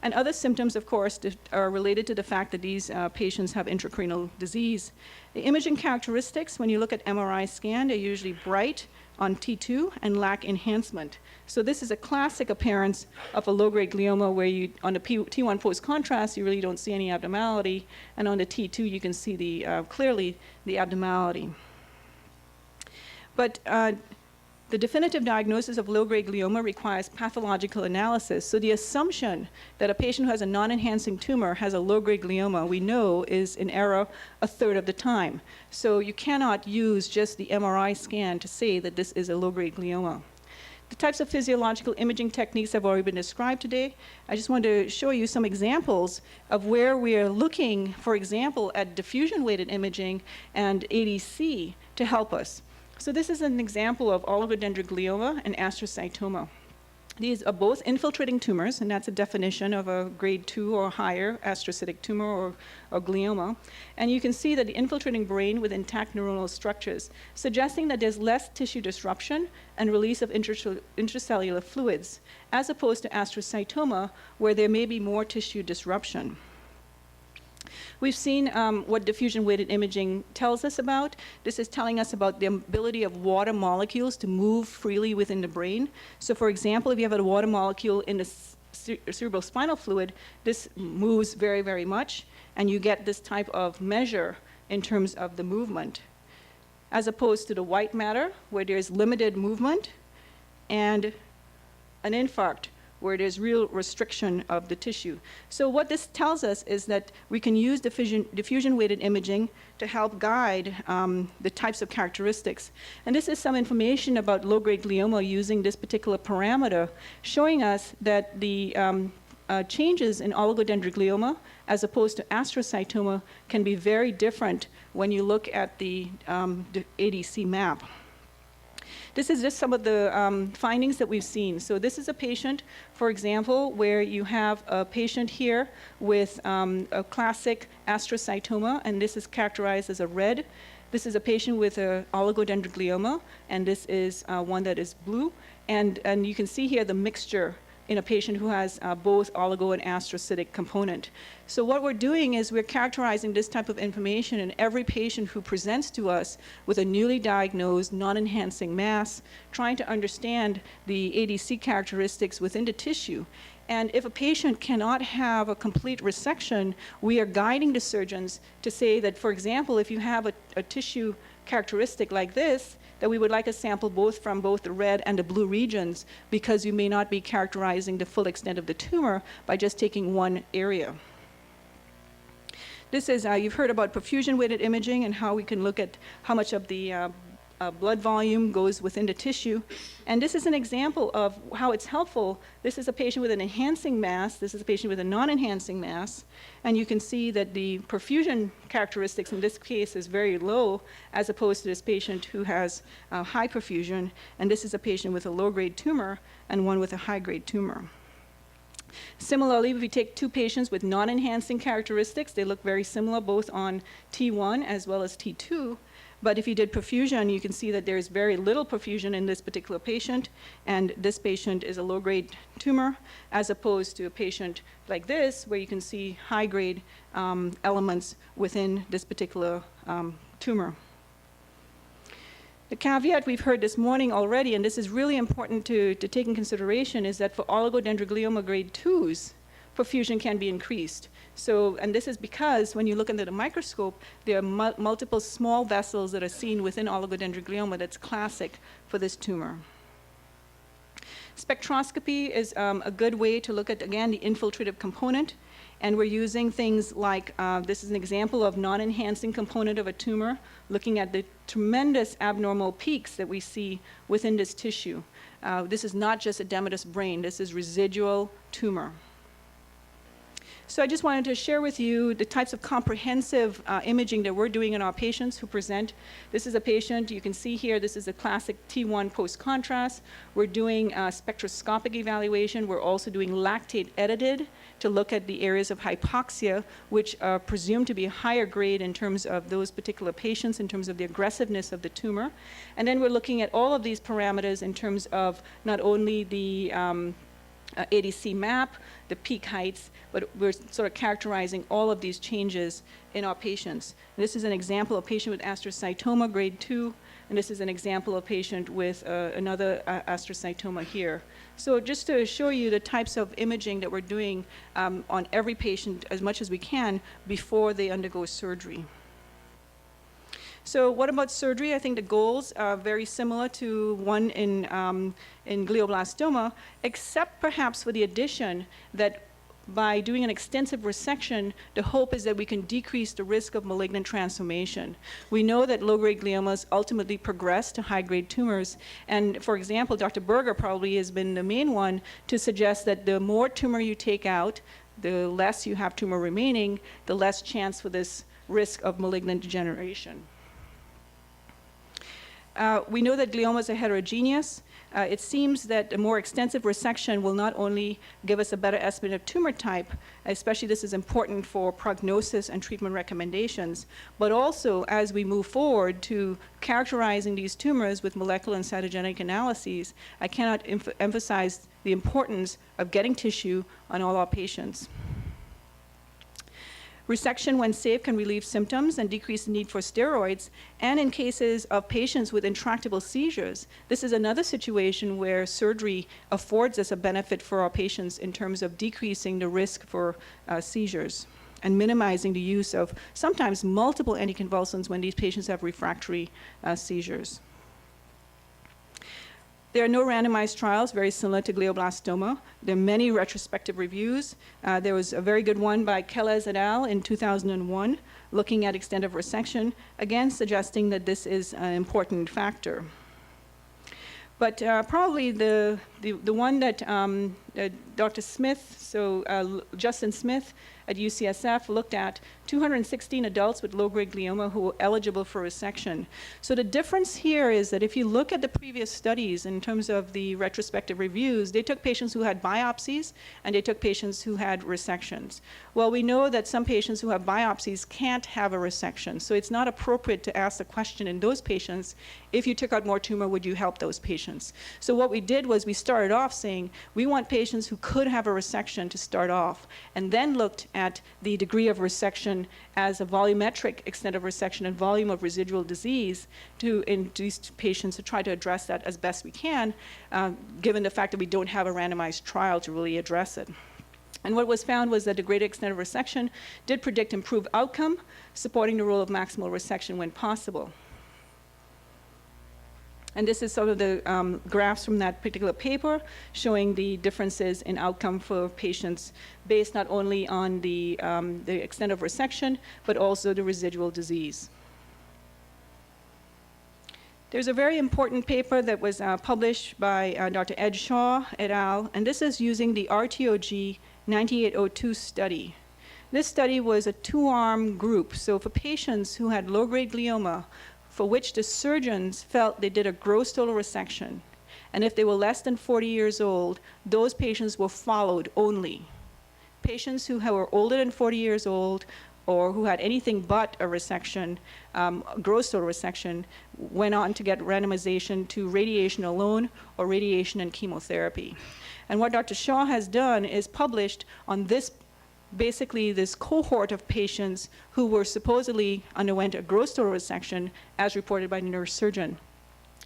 And other symptoms, of course, are related to the fact that these patients have intracranial disease. The imaging characteristics, when you look at MRI scan, they're usually bright on T2 and lack enhancement. So this is a classic appearance of a low-grade glioma where you, on the T1 post-contrast, you really don't see any abnormality, and on the T2, you can see clearly the abnormality. But the definitive diagnosis of low-grade glioma requires pathological analysis. So the assumption that a patient who has a non-enhancing tumor has a low-grade glioma, we know, is in error a third of the time. So you cannot use just the MRI scan to say that this is a low-grade glioma. The types of physiological imaging techniques have already been described today. I just want to show you some examples of where we are looking, for example, at diffusion-weighted imaging and ADC to help us. So this is an example of oligodendroglioma and astrocytoma. These are both infiltrating tumors, and that's a definition of a grade 2 or higher astrocytic tumor or glioma. And you can see that the infiltrating brain with intact neuronal structures, suggesting that there's less tissue disruption and release of intracellular fluids, as opposed to astrocytoma, where there may be more tissue disruption. We've seen what diffusion-weighted imaging tells us about. This is telling us about the ability of water molecules to move freely within the brain. So for example, if you have a water molecule in the cerebrospinal fluid, this moves very, very much, and you get this type of measure in terms of the movement, as opposed to the white matter, where there's limited movement, and an infarct, where there's real restriction of the tissue. So what this tells us is that we can use diffusion-weighted imaging to help guide the types of characteristics. And this is some information about low-grade glioma using this particular parameter, showing us that the changes in oligodendroglioma as opposed to astrocytoma can be very different when you look at the ADC map. This is just some of the findings that we've seen. So this is a patient, for example, where you have a patient here with a classic astrocytoma, and this is characterized as a red. This is a patient with an oligodendroglioma, and this is one that is blue. And you can see here the mixture in a patient who has both oligo and astrocytic component. So what we're doing is we're characterizing this type of information in every patient who presents to us with a newly diagnosed non-enhancing mass, trying to understand the ADC characteristics within the tissue. And if a patient cannot have a complete resection, we are guiding the surgeons to say that, for example, if you have a tissue characteristic like this, that we would like a sample from both the red and the blue regions, because you may not be characterizing the full extent of the tumor by just taking one area. This is, you've heard about perfusion-weighted imaging and how we can look at how much of the blood volume goes within the tissue. And this is an example of how it's helpful. This is a patient with an enhancing mass. This is a patient with a non-enhancing mass. And you can see that the perfusion characteristics in this case is very low, as opposed to this patient who has high perfusion. And this is a patient with a low-grade tumor and one with a high-grade tumor. Similarly, if we take two patients with non-enhancing characteristics, they look very similar both on T1 as well as T2. But if you did perfusion, you can see that there is very little perfusion in this particular patient, and this patient is a low-grade tumor, as opposed to a patient like this, where you can see high-grade elements within this particular tumor. The caveat we've heard this morning already, and this is really important to take in consideration, is that for oligodendroglioma grade 2s, perfusion can be increased. So, and this is because when you look under the microscope, there are multiple small vessels that are seen within oligodendroglioma that's classic for this tumor. Spectroscopy is a good way to look at, again, the infiltrative component. And we're using things like, this is an example of non-enhancing component of a tumor, looking at the tremendous abnormal peaks that we see within this tissue. This is not just edematous brain, this is residual tumor. So I just wanted to share with you the types of comprehensive imaging that we're doing in our patients who present. This is a patient, you can see here, this is a classic T1 post-contrast. We're doing spectroscopic evaluation. We're also doing lactate edited to look at the areas of hypoxia, which are presumed to be a higher grade in terms of those particular patients, in terms of the aggressiveness of the tumor. And then we're looking at all of these parameters in terms of not only the ADC map, the peak heights, but we're sort of characterizing all of these changes in our patients. And this is an example of a patient with astrocytoma grade 2, and this is an example of a patient with another astrocytoma here. So just to show you the types of imaging that we're doing on every patient as much as we can before they undergo surgery. So what about surgery? I think the goals are very similar to one in glioblastoma, except perhaps for the addition that by doing an extensive resection, the hope is that we can decrease the risk of malignant transformation. We know that low-grade gliomas ultimately progress to high-grade tumors. And for example, Dr. Berger probably has been the main one to suggest that the more tumor you take out, the less you have tumor remaining, the less chance for this risk of malignant degeneration. We know that gliomas are heterogeneous. It seems that a more extensive resection will not only give us a better estimate of tumor type, especially this is important for prognosis and treatment recommendations, but also as we move forward to characterizing these tumors with molecular and cytogenetic analyses, I cannot emphasize the importance of getting tissue on all our patients. Resection, when safe, can relieve symptoms and decrease the need for steroids. And in cases of patients with intractable seizures, this is another situation where surgery affords us a benefit for our patients in terms of decreasing the risk for seizures and minimizing the use of sometimes multiple anticonvulsants when these patients have refractory seizures. There are no randomized trials, very similar to glioblastoma. There are many retrospective reviews. There was a very good one by Kelez et al. In 2001, looking at extent of resection, again suggesting that this is an important factor. But probably the one that Dr. Smith, Justin Smith at UCSF looked at 216 adults with low-grade glioma who were eligible for resection. So the difference here is that if you look at the previous studies in terms of the retrospective reviews, they took patients who had biopsies and they took patients who had resections. Well, we know that some patients who have biopsies can't have a resection, so it's not appropriate to ask the question in those patients, if you took out more tumor, would you help those patients? So what we did was we started off saying, we want patients patients who could have a resection to start off, and then looked at the degree of resection as a volumetric extent of resection and volume of residual disease in these patients to try to address that as best we can, given the fact that we don't have a randomized trial to really address it. And what was found was that the greater extent of resection did predict improved outcome, supporting the role of maximal resection when possible. And this is sort of the graphs from that particular paper showing the differences in outcome for patients based not only on the extent of resection, but also the residual disease. There's a very important paper that was published by Dr. Ed Shaw et al., and this is using the RTOG 9802 study. This study was a two-arm group. So for patients who had low-grade glioma, for which the surgeons felt they did a gross total resection, and if they were less than 40 years old, those patients were followed only. Patients who were older than 40 years old or who had anything but a resection, gross total resection, went on to get randomization to radiation alone or radiation and chemotherapy. And what Dr. Shaw has done is published on this basically this cohort of patients who were supposedly underwent a gross total resection as reported by the neurosurgeon.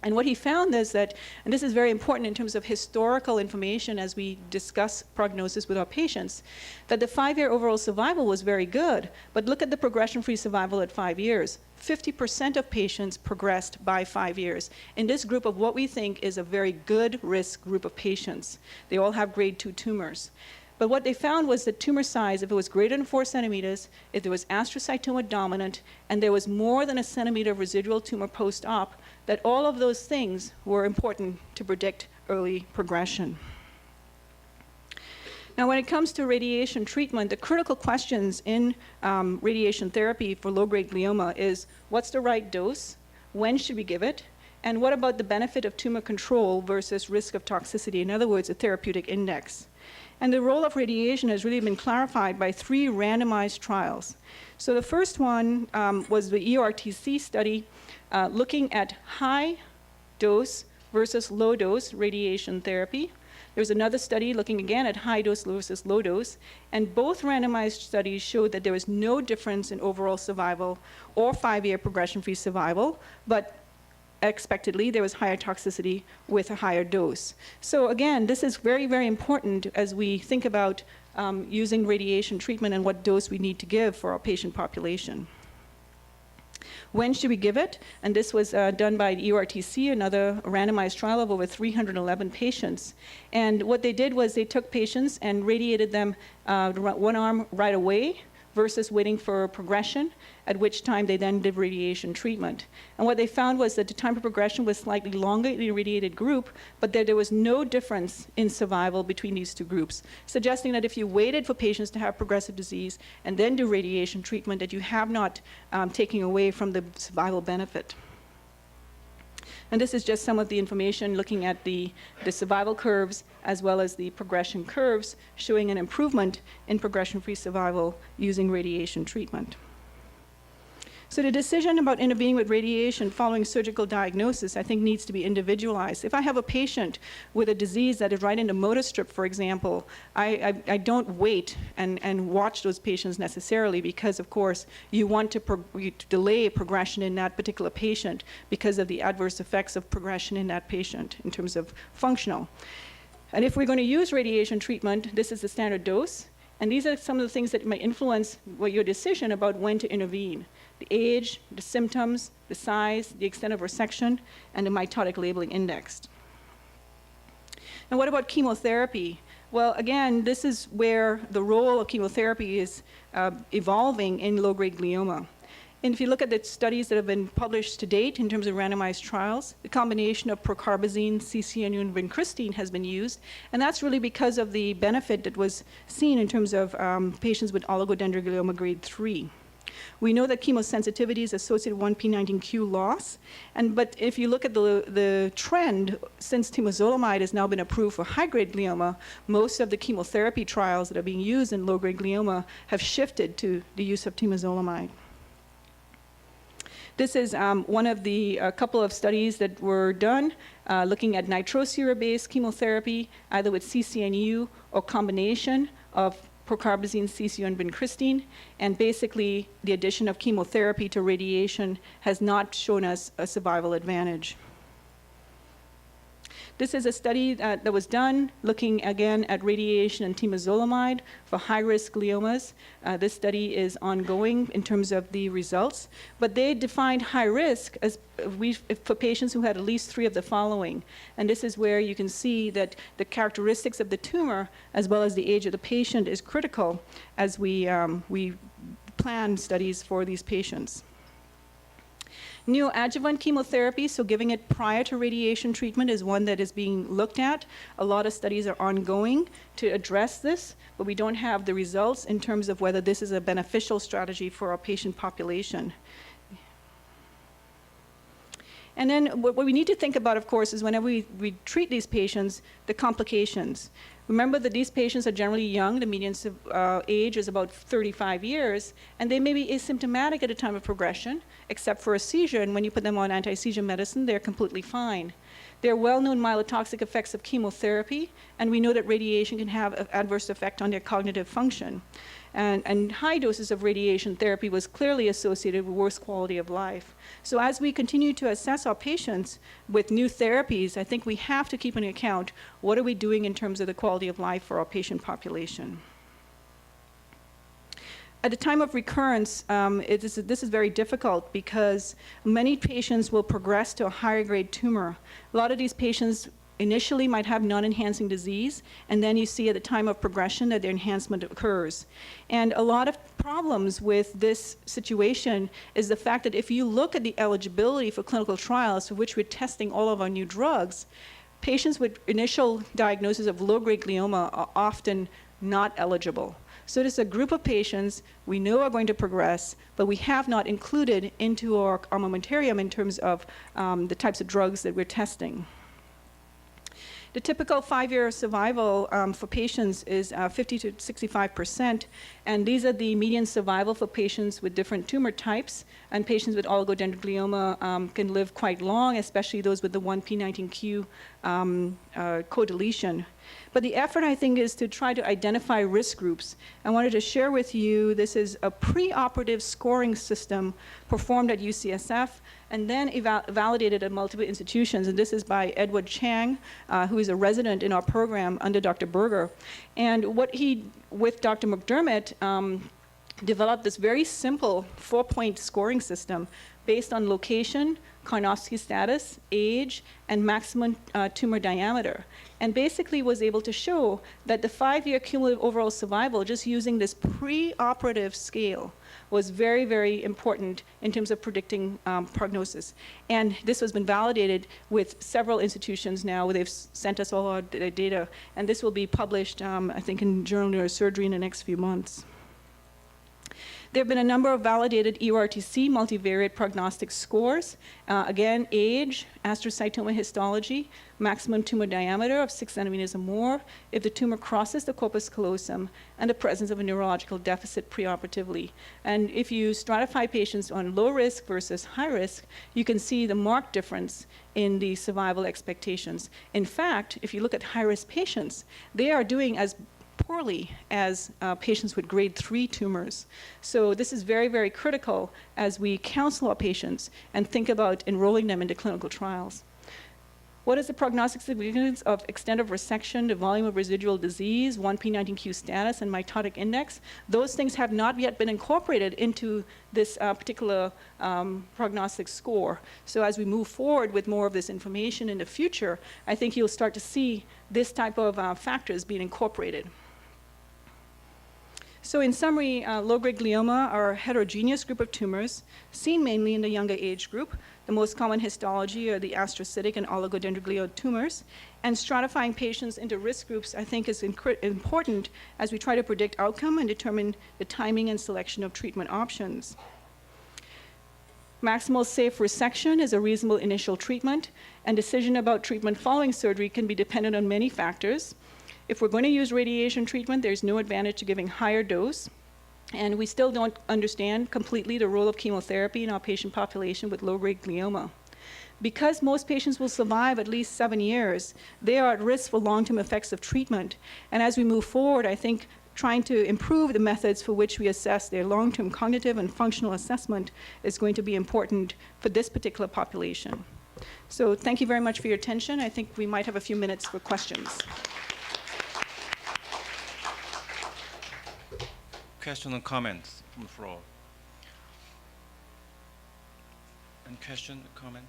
And what he found is that, and this is very important in terms of historical information as we discuss prognosis with our patients, that the 5-year overall survival was very good, but look at the progression-free survival at 5 years. 50% of patients progressed by 5 years in this group of what we think is a very good risk group of patients. They all have grade 2 tumors. But what they found was that tumor size, if it was greater than 4 centimeters, if there was astrocytoma dominant, and there was more than a centimeter of residual tumor post-op, that all of those things were important to predict early progression. Now, when it comes to radiation treatment, the critical questions in radiation therapy for low-grade glioma is, what's the right dose? When should we give it? And what about the benefit of tumor control versus risk of toxicity? In other words, a therapeutic index. And the role of radiation has really been clarified by 3 randomized trials. So the first one was the EORTC study looking at high dose versus low dose radiation therapy. There was another study looking again at high dose versus low dose, and both randomized studies showed that there was no difference in overall survival or 5-year progression-free survival, but expectedly, there was higher toxicity with a higher dose. So again, this is very, very important as we think about using radiation treatment and what dose we need to give for our patient population. When should we give it? And this was done by EORTC, another randomized trial of over 311 patients. And what they did was they took patients and radiated them one arm right away versus waiting for progression, at which time they then did radiation treatment. And what they found was that the time of progression was slightly longer in the irradiated group, but that there was no difference in survival between these two groups, suggesting that if you waited for patients to have progressive disease and then do radiation treatment, that you have not taken away from the survival benefit. And this is just some of the information looking at the survival curves as well as the progression curves, showing an improvement in progression-free survival using radiation treatment. So the decision about intervening with radiation following surgical diagnosis, I think, needs to be individualized. If I have a patient with a disease that is right in the motor strip, for example, I don't wait and watch those patients necessarily because, of course, you want to delay progression in that particular patient because of the adverse effects of progression in that patient in terms of functional. And if we're going to use radiation treatment, this is the standard dose. And these are some of the things that might influence your decision about when to intervene. The age, the symptoms, the size, the extent of resection, and the mitotic labeling index. And what about chemotherapy? Well, again, this is where the role of chemotherapy is evolving in low-grade glioma. And if you look at the studies that have been published to date in terms of randomized trials, the combination of procarbazine, CCNU, and vincristine has been used. And that's really because of the benefit that was seen in terms of patients with oligodendroglioma grade 3. We know that chemosensitivity is associated with 1p19q loss. But if you look at the trend, since temozolomide has now been approved for high-grade glioma, most of the chemotherapy trials that are being used in low-grade glioma have shifted to the use of temozolomide. This is one of the couple of studies that were done looking at nitrosourea-based chemotherapy, either with CCNU or combination of procarbazine, CCU, and vincristine. And basically, the addition of chemotherapy to radiation has not shown us a survival advantage. This is a study that was done looking again at radiation and temozolomide for high-risk gliomas. This study is ongoing in terms of the results, but they defined high risk as for patients who had at least 3 of the following. And this is where you can see that the characteristics of the tumor as well as the age of the patient is critical as we plan studies for these patients. Neoadjuvant chemotherapy, so giving it prior to radiation treatment, is one that is being looked at. A lot of studies are ongoing to address this, but we don't have the results in terms of whether this is a beneficial strategy for our patient population. And then what we need to think about, of course, is whenever we treat these patients, the complications. Remember that these patients are generally young. The median age is about 35 years, and they may be asymptomatic at the time of progression, except for a seizure, and when you put them on anti-seizure medicine, they're completely fine. There are well-known myelotoxic effects of chemotherapy, and we know that radiation can have an adverse effect on their cognitive function. And high doses of radiation therapy was clearly associated with worse quality of life. So as we continue to assess our patients with new therapies, I think we have to keep in account what are we doing in terms of the quality of life for our patient population. At the time of recurrence, this is very difficult because many patients will progress to a higher grade tumor. A lot of these patients initially might have non-enhancing disease, and then you see at the time of progression that their enhancement occurs. And a lot of problems with this situation is the fact that if you look at the eligibility for clinical trials for which we're testing all of our new drugs, patients with initial diagnosis of low-grade glioma are often not eligible. So this is a group of patients we know are going to progress, but we have not included into our armamentarium in terms of the types of drugs that we're testing. The typical 5-year survival for patients is 50 to 65%, and these are the median survival for patients with different tumor types. And patients with oligodendroglioma can live quite long, especially those with the 1p19q co-deletion. But the effort, I think, is to try to identify risk groups. I wanted to share with you, this is a preoperative scoring system performed at UCSF and then validated at multiple institutions. And this is by Edward Chang, who is a resident in our program under Dr. Berger. And what he, with Dr. McDermott, developed this very simple 4-point scoring system based on location, Karnofsky status, age, and maximum tumor diameter. And basically was able to show that the 5-year cumulative overall survival, just using this preoperative scale, was very, very important in terms of predicting prognosis. And this has been validated with several institutions now, where they've sent us all our data. And this will be published, I think, in Journal of Neurosurgery in the next few months. There have been a number of validated EORTC multivariate prognostic scores. Again, age, astrocytoma histology, maximum tumor diameter of 6 centimeters or more, if the tumor crosses the corpus callosum, and the presence of a neurological deficit preoperatively. And if you stratify patients on low risk versus high risk, you can see the marked difference in the survival expectations. In fact, if you look at high-risk patients, they are doing as poorly as patients with grade 3 tumors. So this is very, very critical as we counsel our patients and think about enrolling them into clinical trials. What is the prognostic significance of extent of resection, the volume of residual disease, 1p19q status, and mitotic index? Those things have not yet been incorporated into this particular prognostic score. So as we move forward with more of this information in the future, I think you'll start to see this type of factors being incorporated. So in summary, low-grade glioma are a heterogeneous group of tumors seen mainly in the younger age group. The most common histology are the astrocytic and oligodendroglioma tumors. And stratifying patients into risk groups, I think, is important as we try to predict outcome and determine the timing and selection of treatment options. Maximal safe resection is a reasonable initial treatment, and decision about treatment following surgery can be dependent on many factors. If we're going to use radiation treatment, there's no advantage to giving higher dose. And we still don't understand completely the role of chemotherapy in our patient population with low-grade glioma. Because most patients will survive at least 7 years, they are at risk for long-term effects of treatment. And as we move forward, I think trying to improve the methods for which we assess their long-term cognitive and functional assessment is going to be important for this particular population. So thank you very much for your attention. I think we might have a few minutes for questions. Question and comments from the floor. Any question or comment?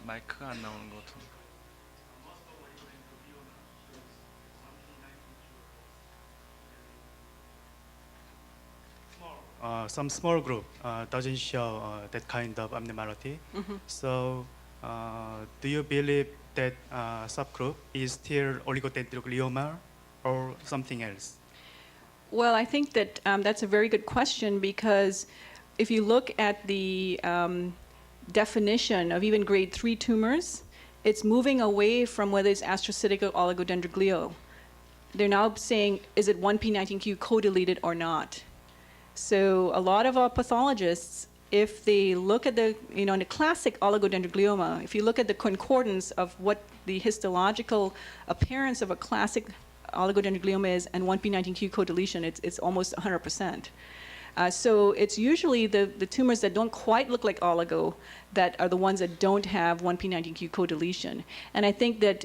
마이크가 안 나오는 것 같은데. Some small group doesn't show that kind of abnormality. So, do you believe that subgroup is still oligodendroglioma or something else? Well, I think that that's a very good question, because if you look at the definition of even grade 3 tumors, it's moving away from whether it's astrocytic or oligodendroglial. They're now saying, is it 1p19q co-deleted or not? So a lot of our pathologists, if they look at the, in a classic oligodendroglioma, if you look at the concordance of what the histological appearance of a classic oligodendroglioma is and 1p19q co-deletion, it's almost 100%. So it's usually the tumors that don't quite look like oligo that are the ones that don't have 1p19q co-deletion. And I think that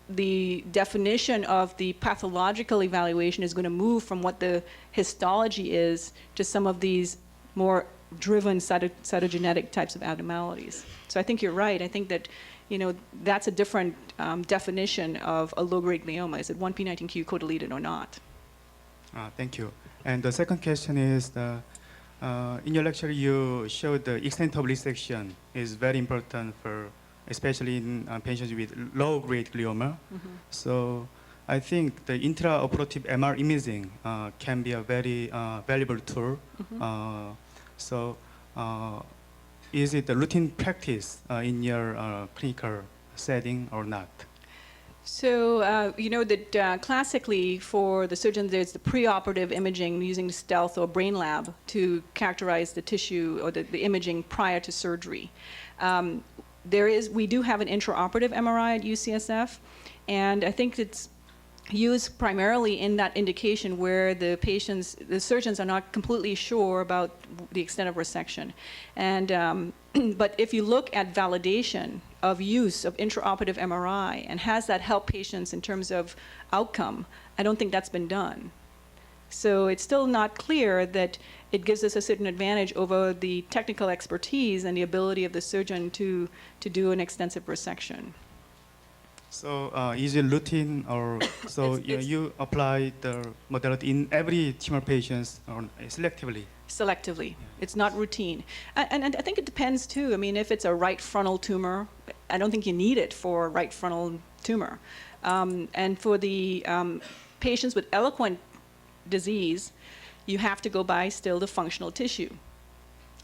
the definition of the pathological evaluation is going to move from what the histology is to some of these more driven cytogenetic types of abnormalities. So I think you're right. I think that, that's a different definition of a low-grade glioma. Is it 1p19q co-deleted or not? Thank you. And the second question is, in your lecture you showed the extent of resection is very important for, especially in patients with low-grade glioma. So I think the intraoperative MR imaging can be a very valuable tool. So is it a routine practice in your clinical setting or not? So, you know that classically for the surgeon, there's the preoperative imaging using Stealth or Brain Lab to characterize the tissue or the imaging prior to surgery. We do have an intraoperative MRI at UCSF, and I think it's used primarily in that indication where the surgeons are not completely sure about the extent of resection. And, but if you look at validation of use of intraoperative MRI and has that help patients in terms of outcome, I don't think that's been done. So it's still not clear that it gives us a certain advantage over the technical expertise and the ability of the surgeon to do an extensive resection. So is it routine, or so you apply the modality in every tumor patients or selectively? Selectively. It's not routine. And I think it depends too. I mean, if it's a right frontal tumor, I don't think you need it for a right frontal tumor. And for the patients with eloquent disease, you have to go by still the functional tissue.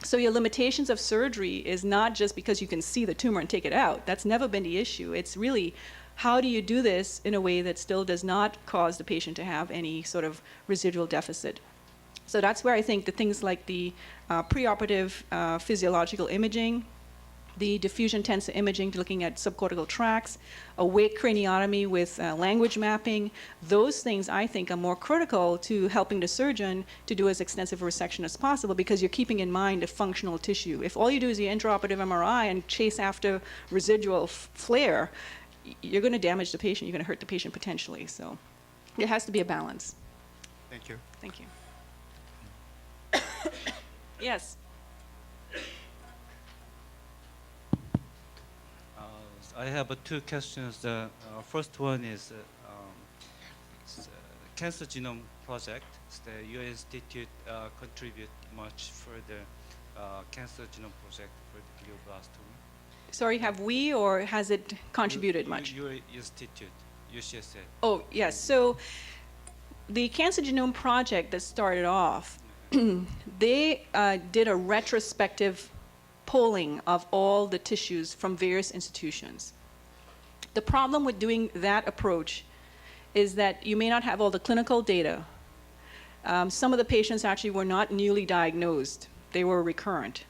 So your limitations of surgery is not just because you can see the tumor and take it out. That's never been the issue. It's really, how do you do this in a way that still does not cause the patient to have any sort of residual deficit? So that's where I think the things like the preoperative physiological imaging, the diffusion tensor imaging looking at subcortical tracts, awake craniotomy with language mapping, those things I think are more critical to helping the surgeon to do as extensive a resection as possible, because you're keeping in mind the functional tissue. If all you do is the intraoperative MRI and chase after residual flare, you're going to damage the patient, you're going to hurt the patient potentially. So there has to be a balance. Thank you. Thank you. Yes. I have two questions. The first one is Cancer Genome Project. Your institute contribute much for the Cancer Genome Project for the glioblastoma. Sorry, have we, or has it contributed much? Your institute, UCSF. Oh, yes. So the Cancer Genome Project that started off, they did a retrospective polling of all the tissues from various institutions. The problem with doing that approach is that you may not have all the clinical data. Some of the patients actually were not newly diagnosed. They were recurrent.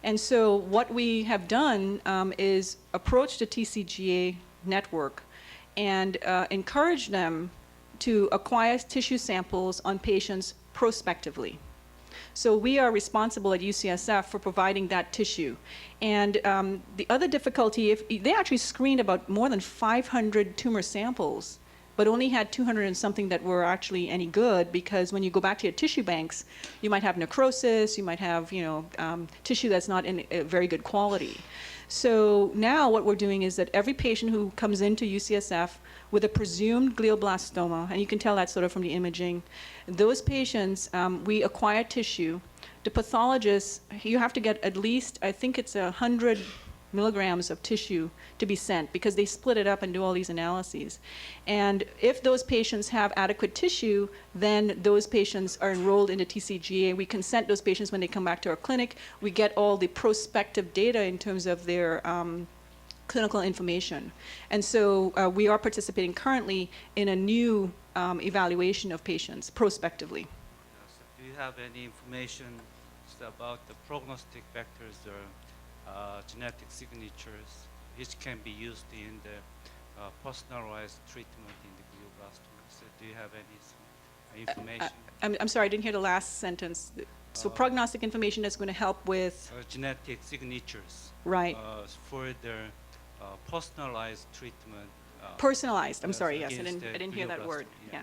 And so what we have done is approach the TCGA network and encourage them to acquire tissue samples on patients prospectively. So we are responsible at UCSF for providing that tissue. And the other difficulty, if they actually screened about more than 500 tumor samples, but only had 200 and something that were actually any good, because when you go back to your tissue banks, you might have necrosis, you might have tissue that's not in very good quality. So now what we're doing is that every patient who comes into UCSF with a presumed glioblastoma, and you can tell that sort of from the imaging, those patients, we acquire tissue. The pathologist, you have to get at least, I think it's 100 milligrams of tissue to be sent, because they split it up and do all these analyses. And if those patients have adequate tissue, then those patients are enrolled into TCGA. We consent those patients when they come back to our clinic. We get all the prospective data in terms of their clinical information. And so we are participating currently in a new evaluation of patients prospectively. So do you have any information about the prognostic factors or genetic signatures which can be used in the personalized treatment in the glioblastoma? So do you have any information? I'm sorry, I didn't hear the last sentence. So prognostic information that's going to help with, Genetic signatures right, for their personalized treatment. personalized. I'm yes, sorry, yes, I against didn't the hear that word. glioblastoma, Yeah.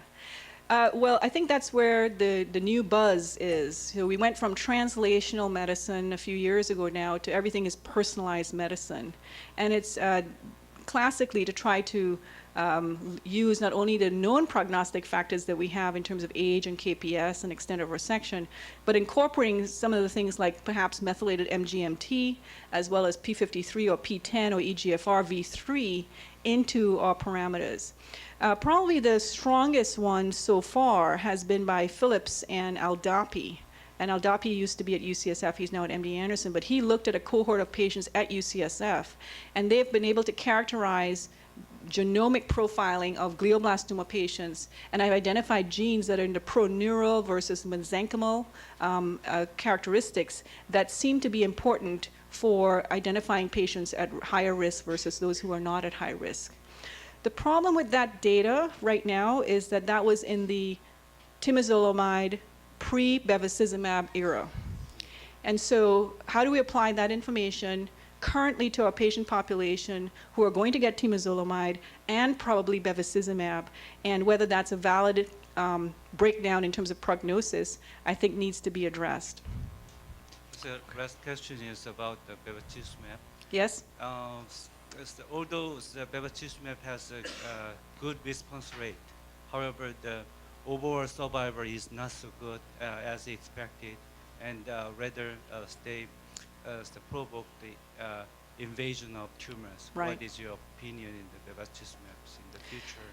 yeah. Well, I think that's where the new buzz is. So we went from translational medicine a few years ago now to everything is personalized medicine. And it's classically to try to use not only the known prognostic factors that we have in terms of age and KPS and extent of resection, but incorporating some of the things like perhaps methylated MGMT, as well as P53 or P10 or EGFR V3 into our parameters. Probably the strongest one so far has been by Phillips and Aldapi. And Aldapi used to be at UCSF, he's now at MD Anderson, but he looked at a cohort of patients at UCSF, and they've been able to characterize genomic profiling of glioblastoma patients, and I've identified genes that are in the proneural versus mesenchymal characteristics that seem to be important for identifying patients at higher risk versus those who are not at high risk. The problem with that data right now is that that was in the temozolomide pre-bevacizumab era. And so how do we apply that information currently to our patient population who are going to get temozolomide and probably bevacizumab, and whether that's a valid breakdown in terms of prognosis, I think needs to be addressed. The last question is about the bevacizumab. Yes? Although the bevacizumab has a good response rate, however, the overall survival is not so good as expected, and rather they provoke the invasion of tumors. Right. What is your opinion in the bevacizumab in the future?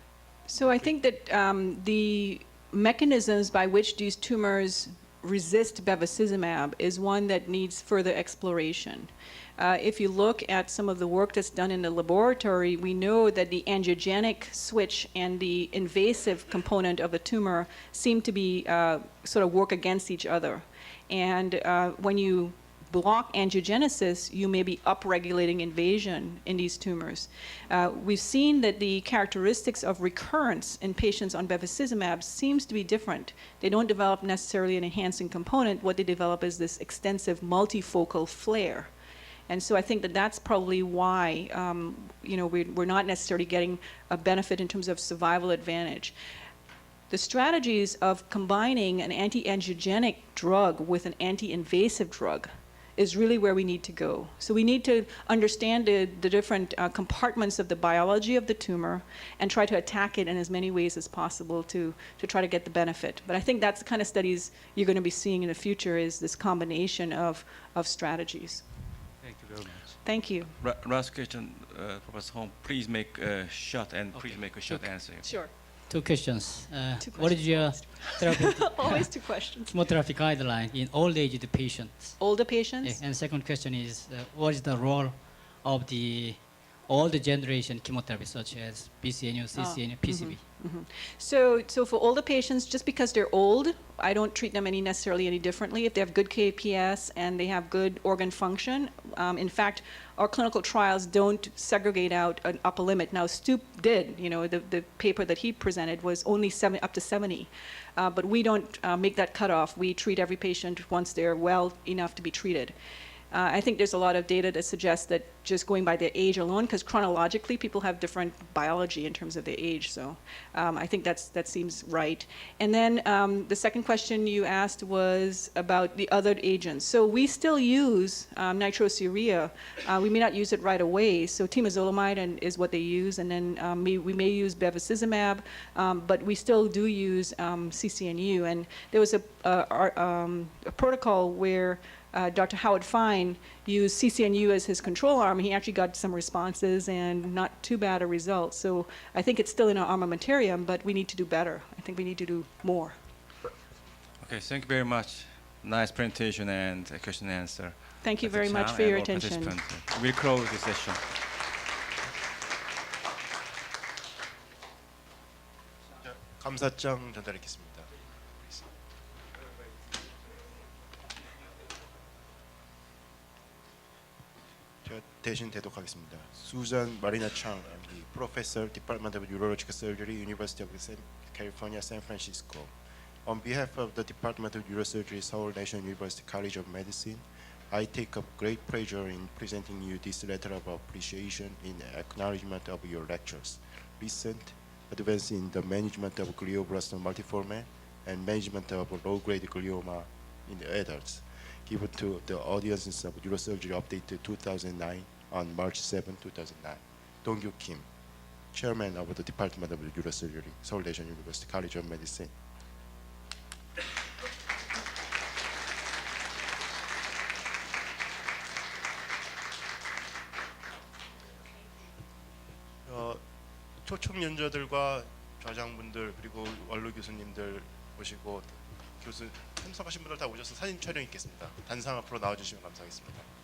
So I think that the mechanisms by which these tumors resist bevacizumab is one that needs further exploration. If you look at some of the work that's done in the laboratory, we know that the angiogenic switch and the invasive component of the tumor seem to be sort of work against each other. And when you block angiogenesis, you may be upregulating invasion in these tumors. We've seen that the characteristics of recurrence in patients on bevacizumab seems to be different. They don't develop necessarily an enhancing component. What they develop is this extensive multifocal flare. And so I think that that's probably why we're not necessarily getting a benefit in terms of survival advantage. The strategies of combining an anti-angiogenic drug with an anti-invasive drug is really where we need to go. So we need to understand the different compartments of the biology of the tumor and try to attack it in as many ways as possible to try to get the benefit. But I think that's the kind of studies you're going to be seeing in the future, is this combination of strategies. Thank you very much. Thank you. Last question, Professor Hong. Please make a short and please make a short answer. Sure. Two questions. Two What is your therapeutic Always two questions. chemotherapy guideline in old-aged patients? Older patients? And second question is, what is the role of the older generation chemotherapy, such as BCNU, CCNU, PCB? So for older patients, just because they're old, I don't treat them necessarily any differently. If they have good KPS and they have good organ function, in fact, our clinical trials don't segregate out an upper limit. Now, Stoop did. The paper that he presented was only up to 70. But we don't make that cutoff. We treat every patient once they're well enough to be treated. I think there's a lot of data that suggests that just going by their age alone, because chronologically people have different biology in terms of their age, so I think that seems right. And then the second question you asked was about the other agents. So we still use nitrosourea. We may not use it right away, so temozolomide is what they use, and then we may use bevacizumab, but we still do use CCNU. And there was a protocol where Dr. Howard Fine used CCNU as his control arm. He actually got some responses and not too bad a result. So I think it's still in our armamentarium, but we need to do better. I think we need to do more. Okay, thank you very much. Nice presentation and question and answer. Thank you Dr. very much Chang for and your all attention. participants. We'll close this session. 감사장 전달하겠습니다. 제가 대신 대독하겠습니다. Susan Marina Chang, MD, Professor, Department of Urological Surgery, University of California, San Francisco. On behalf of the Department of Neurosurgery, Seoul National University College of Medicine, I take up great pleasure in presenting you this letter of appreciation in acknowledgement of your lectures. Recent advances in the management of glioblastoma multiforme and management of low-grade glioma in the adults, given to the audiences of Neurosurgery Update 2009 on March 7, 2009. Dong-Gyu Kim, Chairman of the Department of Neurosurgery, Seoul National University College of Medicine. 초청 연주자들과 좌장분들 그리고 원로 교수님들 모시고 교수 참석하신 분들 다 오셔서 사진 촬영 있겠습니다. 단상 앞으로 나와주시면 감사하겠습니다.